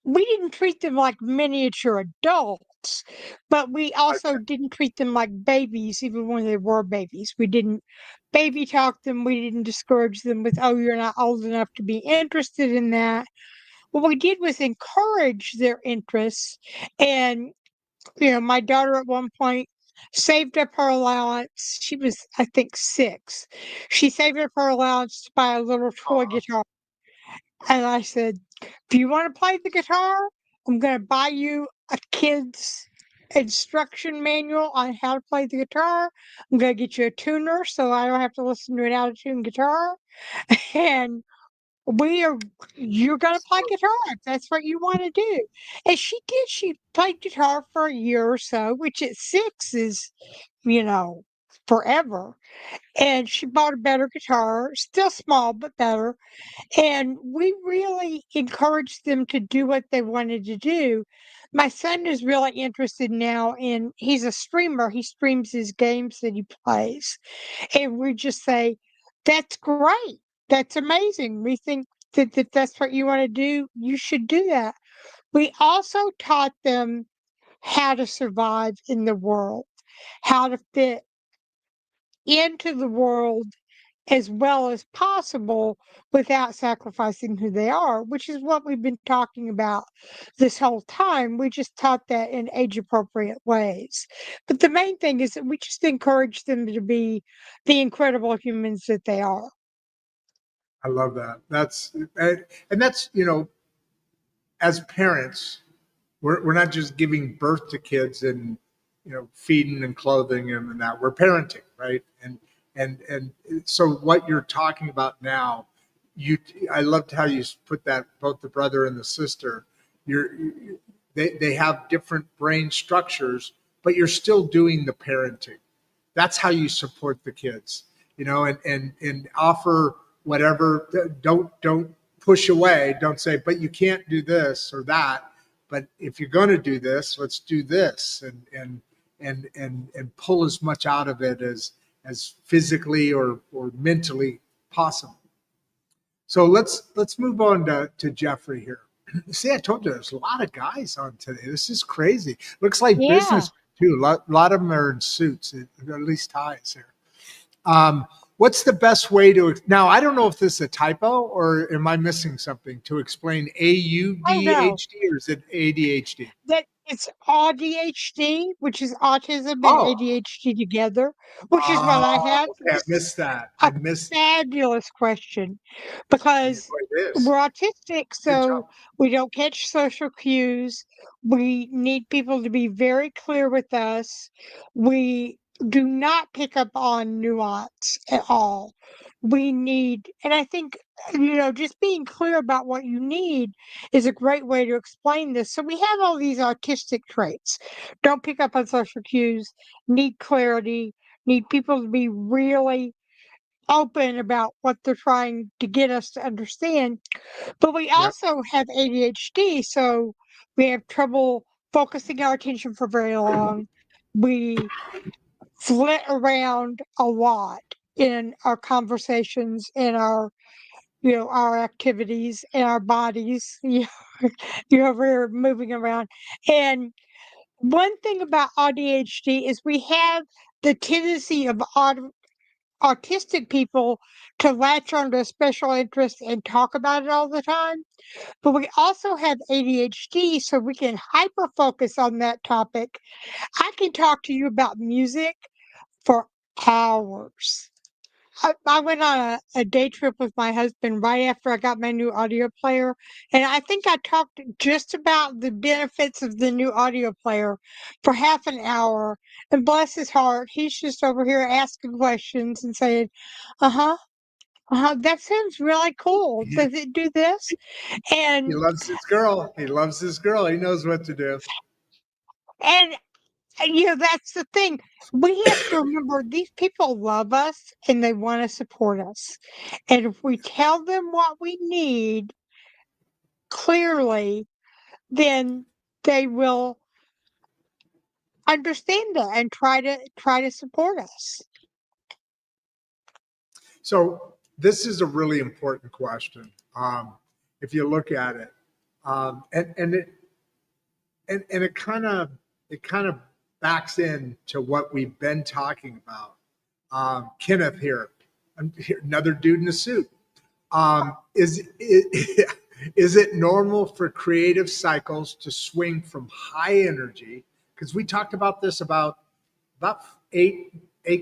we didn't treat them like miniature adults, but we also Okay. didn't treat them like babies, even when they were babies. We didn't baby talk them. We didn't discourage them with, oh, you're not old enough to be interested in that. What we did was encourage their interests. And my daughter at one point saved up her allowance. She was, I think, 6. She saved up her allowance to buy a little toy Aw. guitar. And I said, if you want to play the guitar, I'm going to buy you a kid's instruction manual on how to play the guitar. I'm going to get you a tuner so I don't have to listen to an out of tune guitar. And we are you're gonna play guitar if that's what you want to do. And she did. She played guitar for a year or so, which at 6 is, you know, forever. And she bought a better guitar, still small but better. And we really encouraged them to do what they wanted to do. My son is really interested now in, he's a streamer. He streams his games that he plays. And we just say, that's great. That's amazing. We think that if that's what you want to do, you should do that. We also taught them how to survive in the world, how to fit into the world as well as possible without sacrificing who they are, which is what we've been talking about this whole time. We just taught that in age appropriate ways. But the main thing is that we just encourage them to be the incredible humans that they are. I love that. And that's, as parents, we're not just giving birth to kids and feeding and clothing them and that. We're parenting, right? And so what you're talking about now, I loved how you put that, both the brother and the sister. You're they have different brain structures, but you're still doing the parenting. That's how you support the kids, and offer whatever. Don't push away. Don't say, but you can't do this or that. But if you're going to do this, let's do this, and pull as much out of it as physically or mentally possible. So let's move on to Jeffrey here. See, I told you there's a lot of guys on today. This is crazy. Looks like Yeah. business too. A lot of them are in suits, at least ties here. What's the best way to now? I don't know if this is a typo or am I missing something to explain Oh no. AUDHD or is it ADHD? That it's AuDHD, which is autism and Oh, ADHD together, which is what I have. okay. I This is missed that. I a missed. fabulous question Yeah, because it is. we're autistic, Good so job. we don't catch social cues. We need people to be very clear with us. We do not pick up on nuance at all. We need, and I think, just being clear about what you need is a great way to explain this. So we have all these autistic traits. Don't pick up on social cues, need clarity, need people to be really open about what they're trying to get us to understand. But we Yep. also have ADHD, so we have trouble focusing our attention for very long. We flit around a lot in our conversations, in our our activities, in our bodies. We're moving around. And one thing about AuDHD is we have the tendency of autistic people to latch onto a special interest and talk about it all the time. But we also have ADHD, so we can hyper focus on that topic. I can talk to you about music for hours. I went on a day trip with my husband right after I got my new audio player, and I think I talked just about the benefits of the new audio player for half an hour. And bless his heart, he's just over here asking questions and saying, "Uh huh, that sounds really cool. He, Does it do this?" he And loves his girl. He loves his girl. He knows what to do. and that's the thing. We have to remember these people love us and they want to support us. And if we tell them what we need clearly, then they will understand that and try to support us. So this is a really important question. If you look at it, and it kind of backs into what we've been talking about. Kenneth here, another dude in a suit. Is it is it normal for creative cycles to swing from high energy? Because we talked about this about eight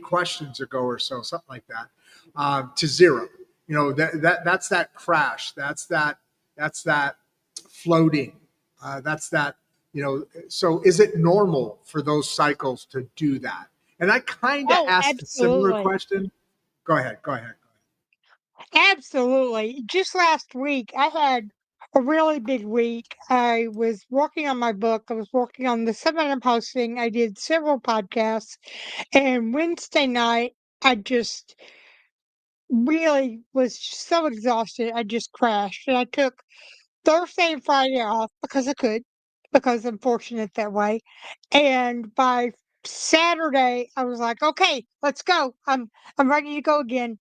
questions ago or so, something like that, to zero. That's that crash. That's that floating. That's that. So is it normal for those cycles to do that? And I kind of Oh, asked a similar absolutely. question. Go ahead. Go ahead. Absolutely. Just last week, I had a really big week. I was working on my book. I was working on the summit I'm hosting. I did several podcasts. And Wednesday night, I just really was so exhausted. I just crashed. And I took Thursday and Friday off because I could, because I'm fortunate that way. And by Saturday, I was like, okay, let's go. I'm ready to go again.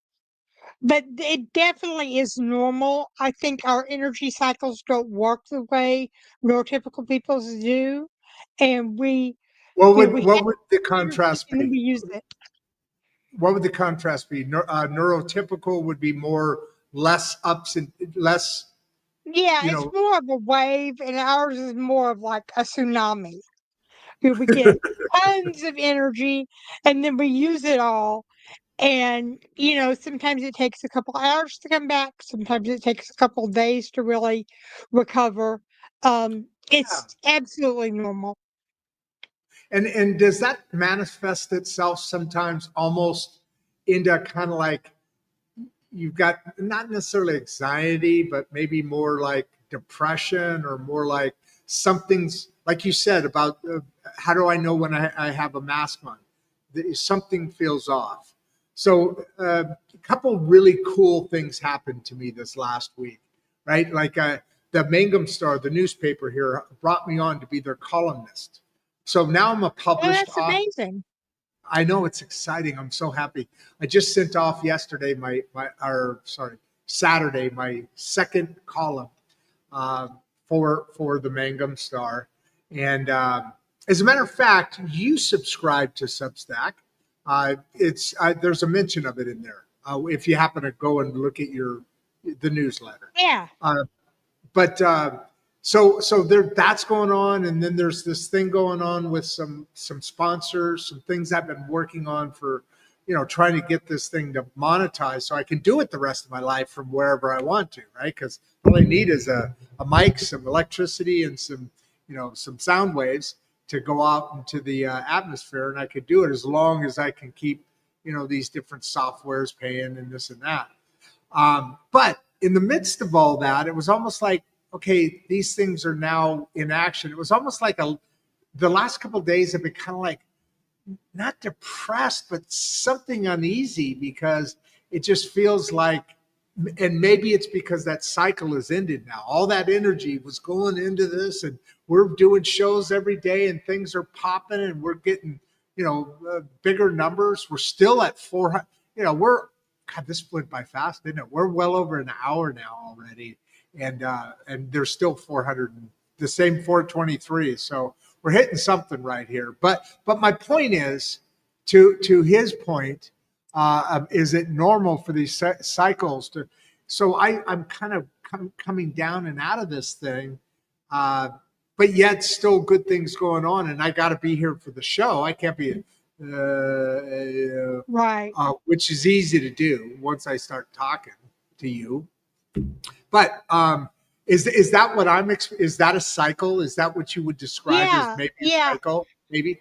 But it definitely is normal. I think our energy cycles don't work the way neurotypical people's do. And we have What would the energy contrast and then be? we use it. What would the contrast be? Neurotypical would be more less ups and less. Yeah, You it's know, more of a wave, and ours is more of like a tsunami. We get tons of energy and then we use it all. And, sometimes it takes a couple hours to come back. Sometimes it takes a couple days to really recover. yeah. It's absolutely normal. And does that manifest itself sometimes almost into kind of like you've got not necessarily anxiety, but maybe more like depression or more like something's like you said about how do I know when I have a mask on? Something feels off. So a couple really cool things happened to me this last week, right? Like the Mangum Star, the newspaper here, brought me on to be their columnist. So now I'm a Oh, published that's author. amazing. I know it's exciting. I'm so happy. I just sent off yesterday Saturday my second column uh, for the Mangum Star, and as a matter of fact, you subscribe to Substack. There's a mention of it in there if you happen to go and look at the newsletter. Yeah. Uh, but so there that's going on, and then there's this thing going on with some sponsors, some things I've been working on for trying to get this thing to monetize so I can do it the rest of my life from wherever I want to, right? Because all I need is a mic, some electricity, and some sound waves to go out into the atmosphere, and I could do it as long as I can keep these different softwares paying and this and that. But in the midst of all that, it was almost like, okay, these things are now in action. It was almost like the last couple of days have been kind of like not depressed, but something uneasy because it just feels like, and maybe it's because that cycle is ended now. All that energy was going into this, and we're doing shows every day, and things are popping, and we're getting, bigger numbers. We're still at 400. God, this went by fast, didn't it? We're well over an hour now already, and there's still 400, the same 423. So we're hitting something right here. But my point is, to his point, is it normal for these cycles to? So I'm kind of coming down and out of this thing, but yet still good things going on, and I got to be here for the show. I can't be, Right. which is easy to do once I start talking to you. But is that what is that a cycle? Is that what you would describe as Yeah. maybe a Yeah. cycle? Maybe.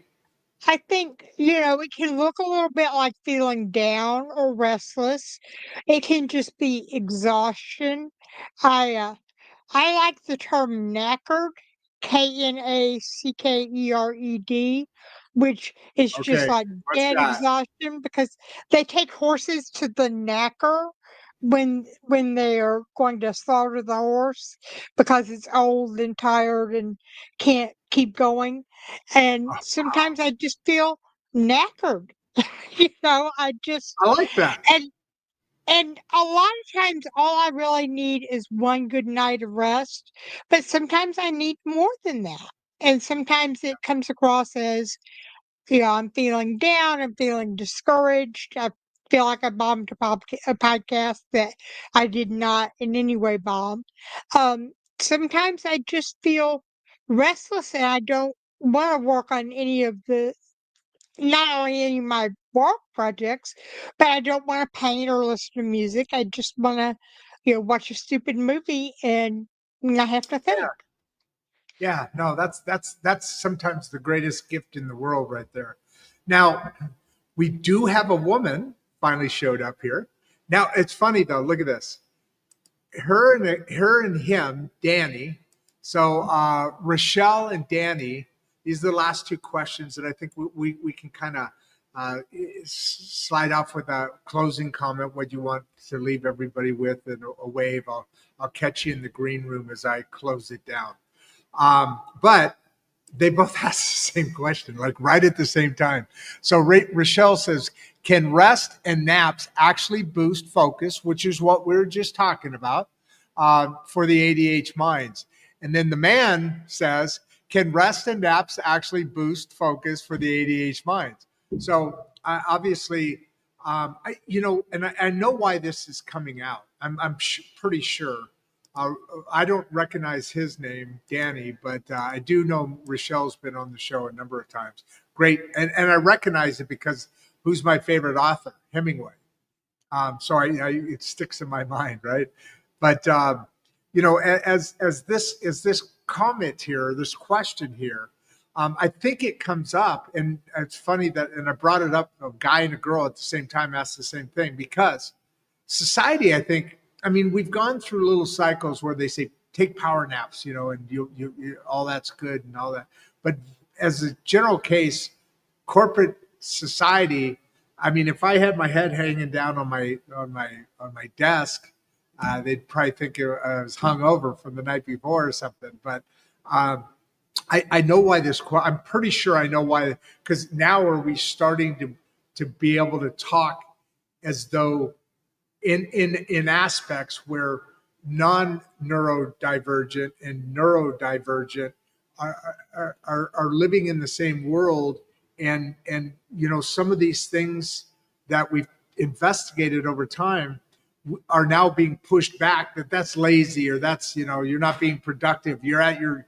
I think, it can look a little bit like feeling down or restless. It can just be exhaustion. I uh, I like the term knackered, Knackered, which is just Okay. like What's dead that? exhaustion because they take horses to the knacker when they are going to slaughter the horse because it's old and tired and can't keep going. And sometimes I just feel knackered. I just I like that. and and a lot of times, all I really need is one good night of rest, but sometimes I need more than that. And sometimes it comes across as, I'm feeling down, I'm feeling discouraged. I feel like I bombed a podcast that I did not in any way bomb. Sometimes I just feel restless and I don't want to work on any of the not only any of my work projects, but I don't want to paint or listen to music. I just want to, watch a stupid movie and not have to think. Yeah, no, that's sometimes the greatest gift in the world right there. Now, we do have a woman finally showed up here. Now, it's funny though. Look at this. Her and him, Danny. So Rochelle and Danny. These are the last two questions that I think we can kind of slide off with a closing comment. What you want to leave everybody with, and a wave. I'll catch you in the green room as I close it down. But they both asked the same question, like right at the same time. So Rochelle says, can rest and naps actually boost focus, which is what we were just talking about, for the ADHD minds? And then the man says, can rest and naps actually boost focus for the ADHD minds? So obviously, and I know why this is coming out. I'm pretty sure. I don't recognize his name, Danny, but I do know Rochelle's been on the show a number of times. Great, and I recognize it because who's my favorite author? Hemingway. So it sticks in my mind, right? But as this comment here, this question here, I think it comes up, and it's funny that, and I brought it up. A guy and a girl at the same time asked the same thing because society, I think, I mean, we've gone through little cycles where they say take power naps, and you all that's good and all that. But as a general case, corporate society, I mean, if I had my head hanging down on my desk, they'd probably think I was hungover from the night before or something. But I know why this. I'm pretty sure I know why, because now are we starting to be able to talk as though in aspects where non-neurodivergent and neurodivergent are living in the same world, and some of these things that we've investigated over time are now being pushed back, that's lazy, or that's you're not being productive, you're at your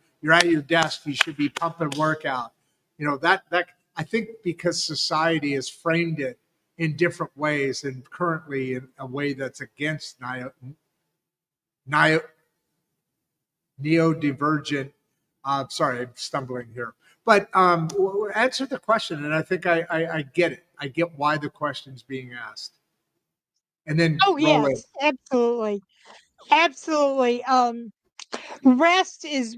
desk, you should be pumping workout, that I think, because society has framed it in different ways, and currently in a way that's against neurodivergent. Sorry, I'm stumbling here. But answer the question, and I think I get it. I get why the question's being asked. And then Oh, roll in. yes, absolutely. Absolutely. Rest is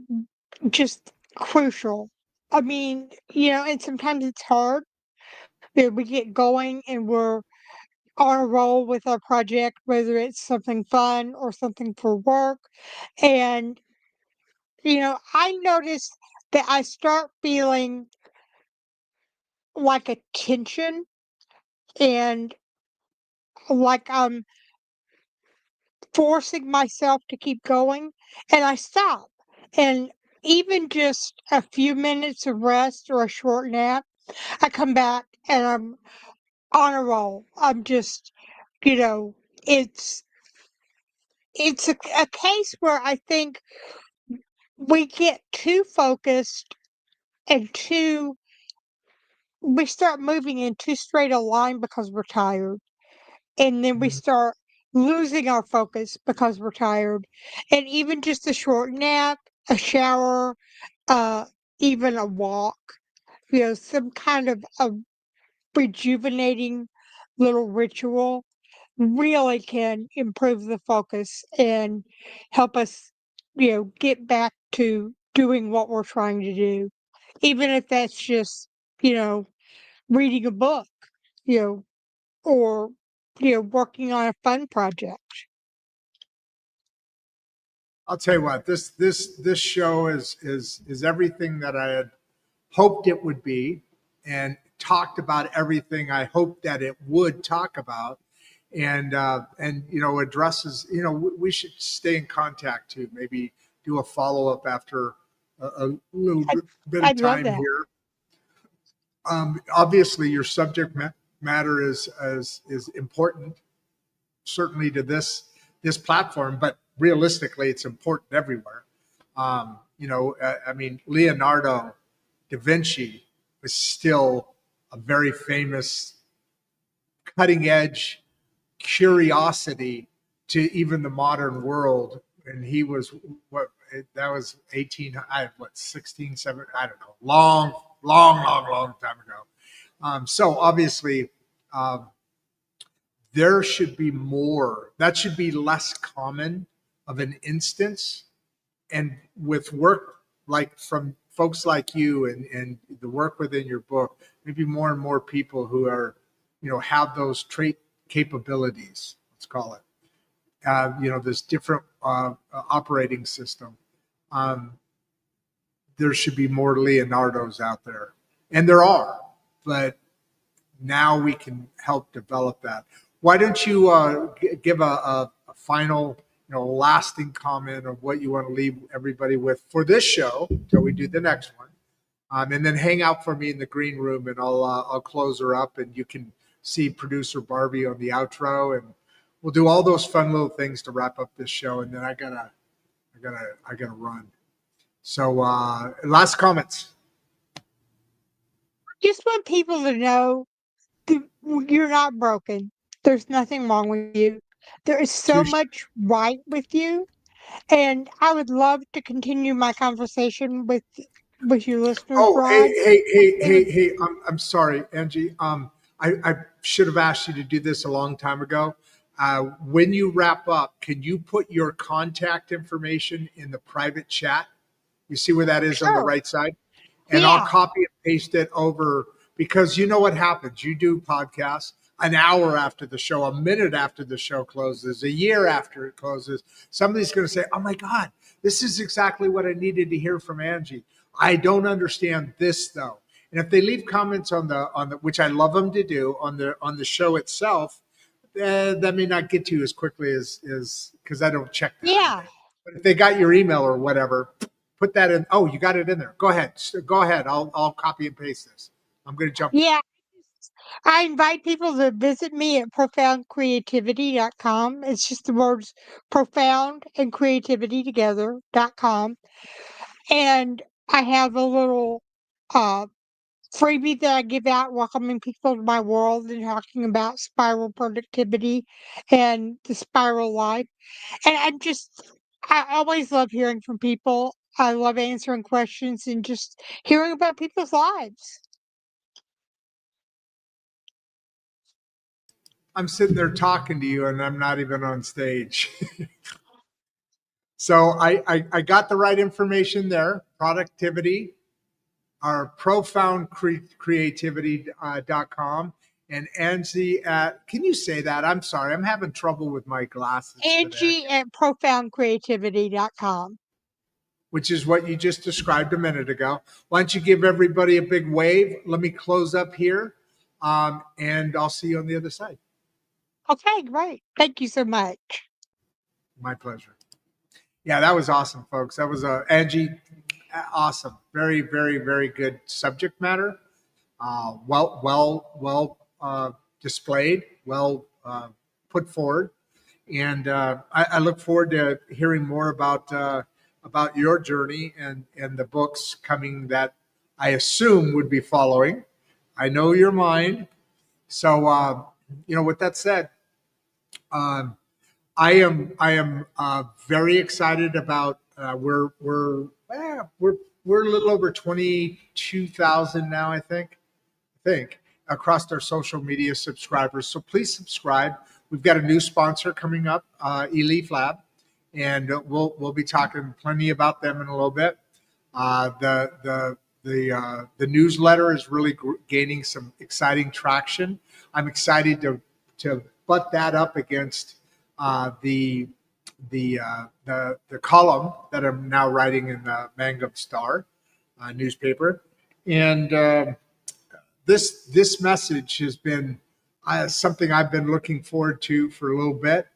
just crucial. I mean, and sometimes it's hard. We get going and we're on a roll with our project, whether it's something fun or something for work. And, I notice that I start feeling like a tension and like I'm forcing myself to keep going, and I stop. And even just a few minutes of rest or a short nap, I come back and I'm on a roll. I'm just, you know, it's it's a case where I think we get too focused and we start moving in too straight a line because we're tired. And then we Mhm. start losing our focus because we're tired. And even just a short nap, a shower, uh, even a walk, some kind of a rejuvenating little ritual really can improve the focus and help us, get back to doing what we're trying to do. Even if that's just, you know, reading a book, you know, or, working on a fun project. I'll tell you what, this show is everything that I had hoped it would be, and talked about everything I hoped that it would talk about, and addresses. We should stay in contact too. Maybe do a follow up after a little I'd, bit of I'd love time that. here. Obviously, your subject matter is important, certainly to this platform, but realistically, it's important everywhere. I mean, Leonardo da Vinci was still a very famous, cutting edge curiosity to even the modern world. And he was that was 18, what, 16, 17, I don't know, long time ago. So obviously, um, there should be more. That should be less common of an instance. And with work like from folks like you and the work within your book, maybe more and more people who are, have those trait capabilities, let's call it, this different operating system. Um, there should be more Leonardos out there. And there are, but now we can help develop that. Why don't you give a final, lasting comment of what you want to leave everybody with for this show until we do the next one, and then hang out for me in the green room, and I'll close her up, and you can see producer Barbie on the outro, and we'll do all those fun little things to wrap up this show, and then I gotta run. So last comments. Just want people to know that you're not broken. There's nothing wrong with you. There is so Touche. much right with you. And I would love to continue my conversation with your listeners, Oh, Rod. hey, It would, hey! I'm sorry, Angie. I should have asked you to do this a long time ago. When you wrap up, can you put your contact information in the private chat? You see where that is on the sure. right side? And I'll Yeah. copy and paste it over, because you know what happens. You do podcasts an hour after the show, a minute after the show closes, a year after it closes. Somebody's going to say, "Oh my God, this is exactly what I needed to hear from Angie. I don't understand this though." And if they leave comments on the which I love them to do on the show itself, that may not get to you as quickly as because I don't check that Yeah. email. But if they got your email or whatever, put that in. Oh, you got it in there. Go ahead. Go ahead. I'll copy and paste this. I'm going to jump. Yeah. I invite people to visit me at profoundcreativity.com. It's just the words profound and creativity together.com. And I have a little uh, freebie that I give out welcoming people to my world and talking about spiral productivity and the spiral life. And I always love hearing from people. I love answering questions and just hearing about people's lives. I'm sitting there talking to you, and I'm not even on stage. So I got the right information there. Productivity, our profound creativity.com. And Angie at, can you say that? I'm sorry, I'm having trouble with my glasses today, Angie at profoundcreativity.com. which is what you just described a minute ago. Why don't you give everybody a big wave? Let me close up here, and I'll see you on the other side. Okay, great. Thank you so much. My pleasure. Yeah, that was awesome, folks. That was Angie, awesome. Very, very, very good subject matter. Well displayed, well put forward, and I look forward to hearing more about your journey and the books coming that I assume would be following. I know your mind, so with that said, I am very excited about we're a little over 22,000 now, I think across our social media subscribers. So please subscribe. We've got a new sponsor coming up, eLeaf Lab, and we'll be talking plenty about them in a little bit. The newsletter is really gaining some exciting traction. I'm excited to butt that up against the column that I'm now writing in the Mangum Star newspaper, and this message has been something I've been looking forward to for a little bit.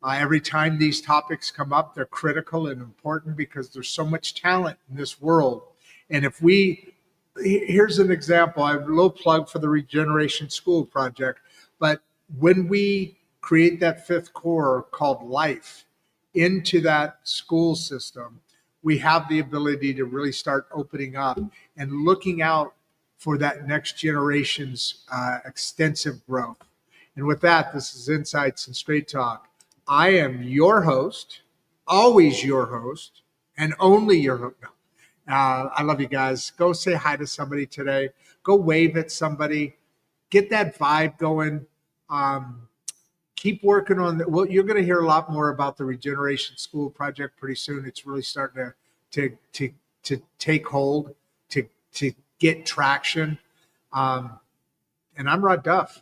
Every time these topics come up, they're critical and important because there's so much talent in this world. And here's an example. I have a little plug for the Regeneration School Project, but when we create that fifth core called life into that school system, we have the ability to really start opening up and looking out for that next generation's extensive growth. And with that, this is Insights and Straight Talk. I am your host, always your host, and only your host. I love you guys. Go say hi to somebody today. Go wave at somebody. Get that vibe going. Keep working on well, you're going to hear a lot more about the Regeneration School Project pretty soon. It's really starting to take hold, to get traction. And I'm Rod Duff.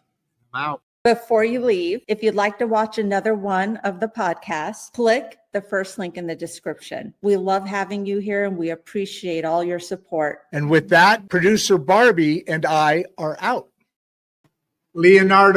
I'm out. Before you leave, if you'd like to watch another one of the podcasts, click the first link in the description. We love having you here and we appreciate all your support. And with that, producer Barbie and I are out. Leonardo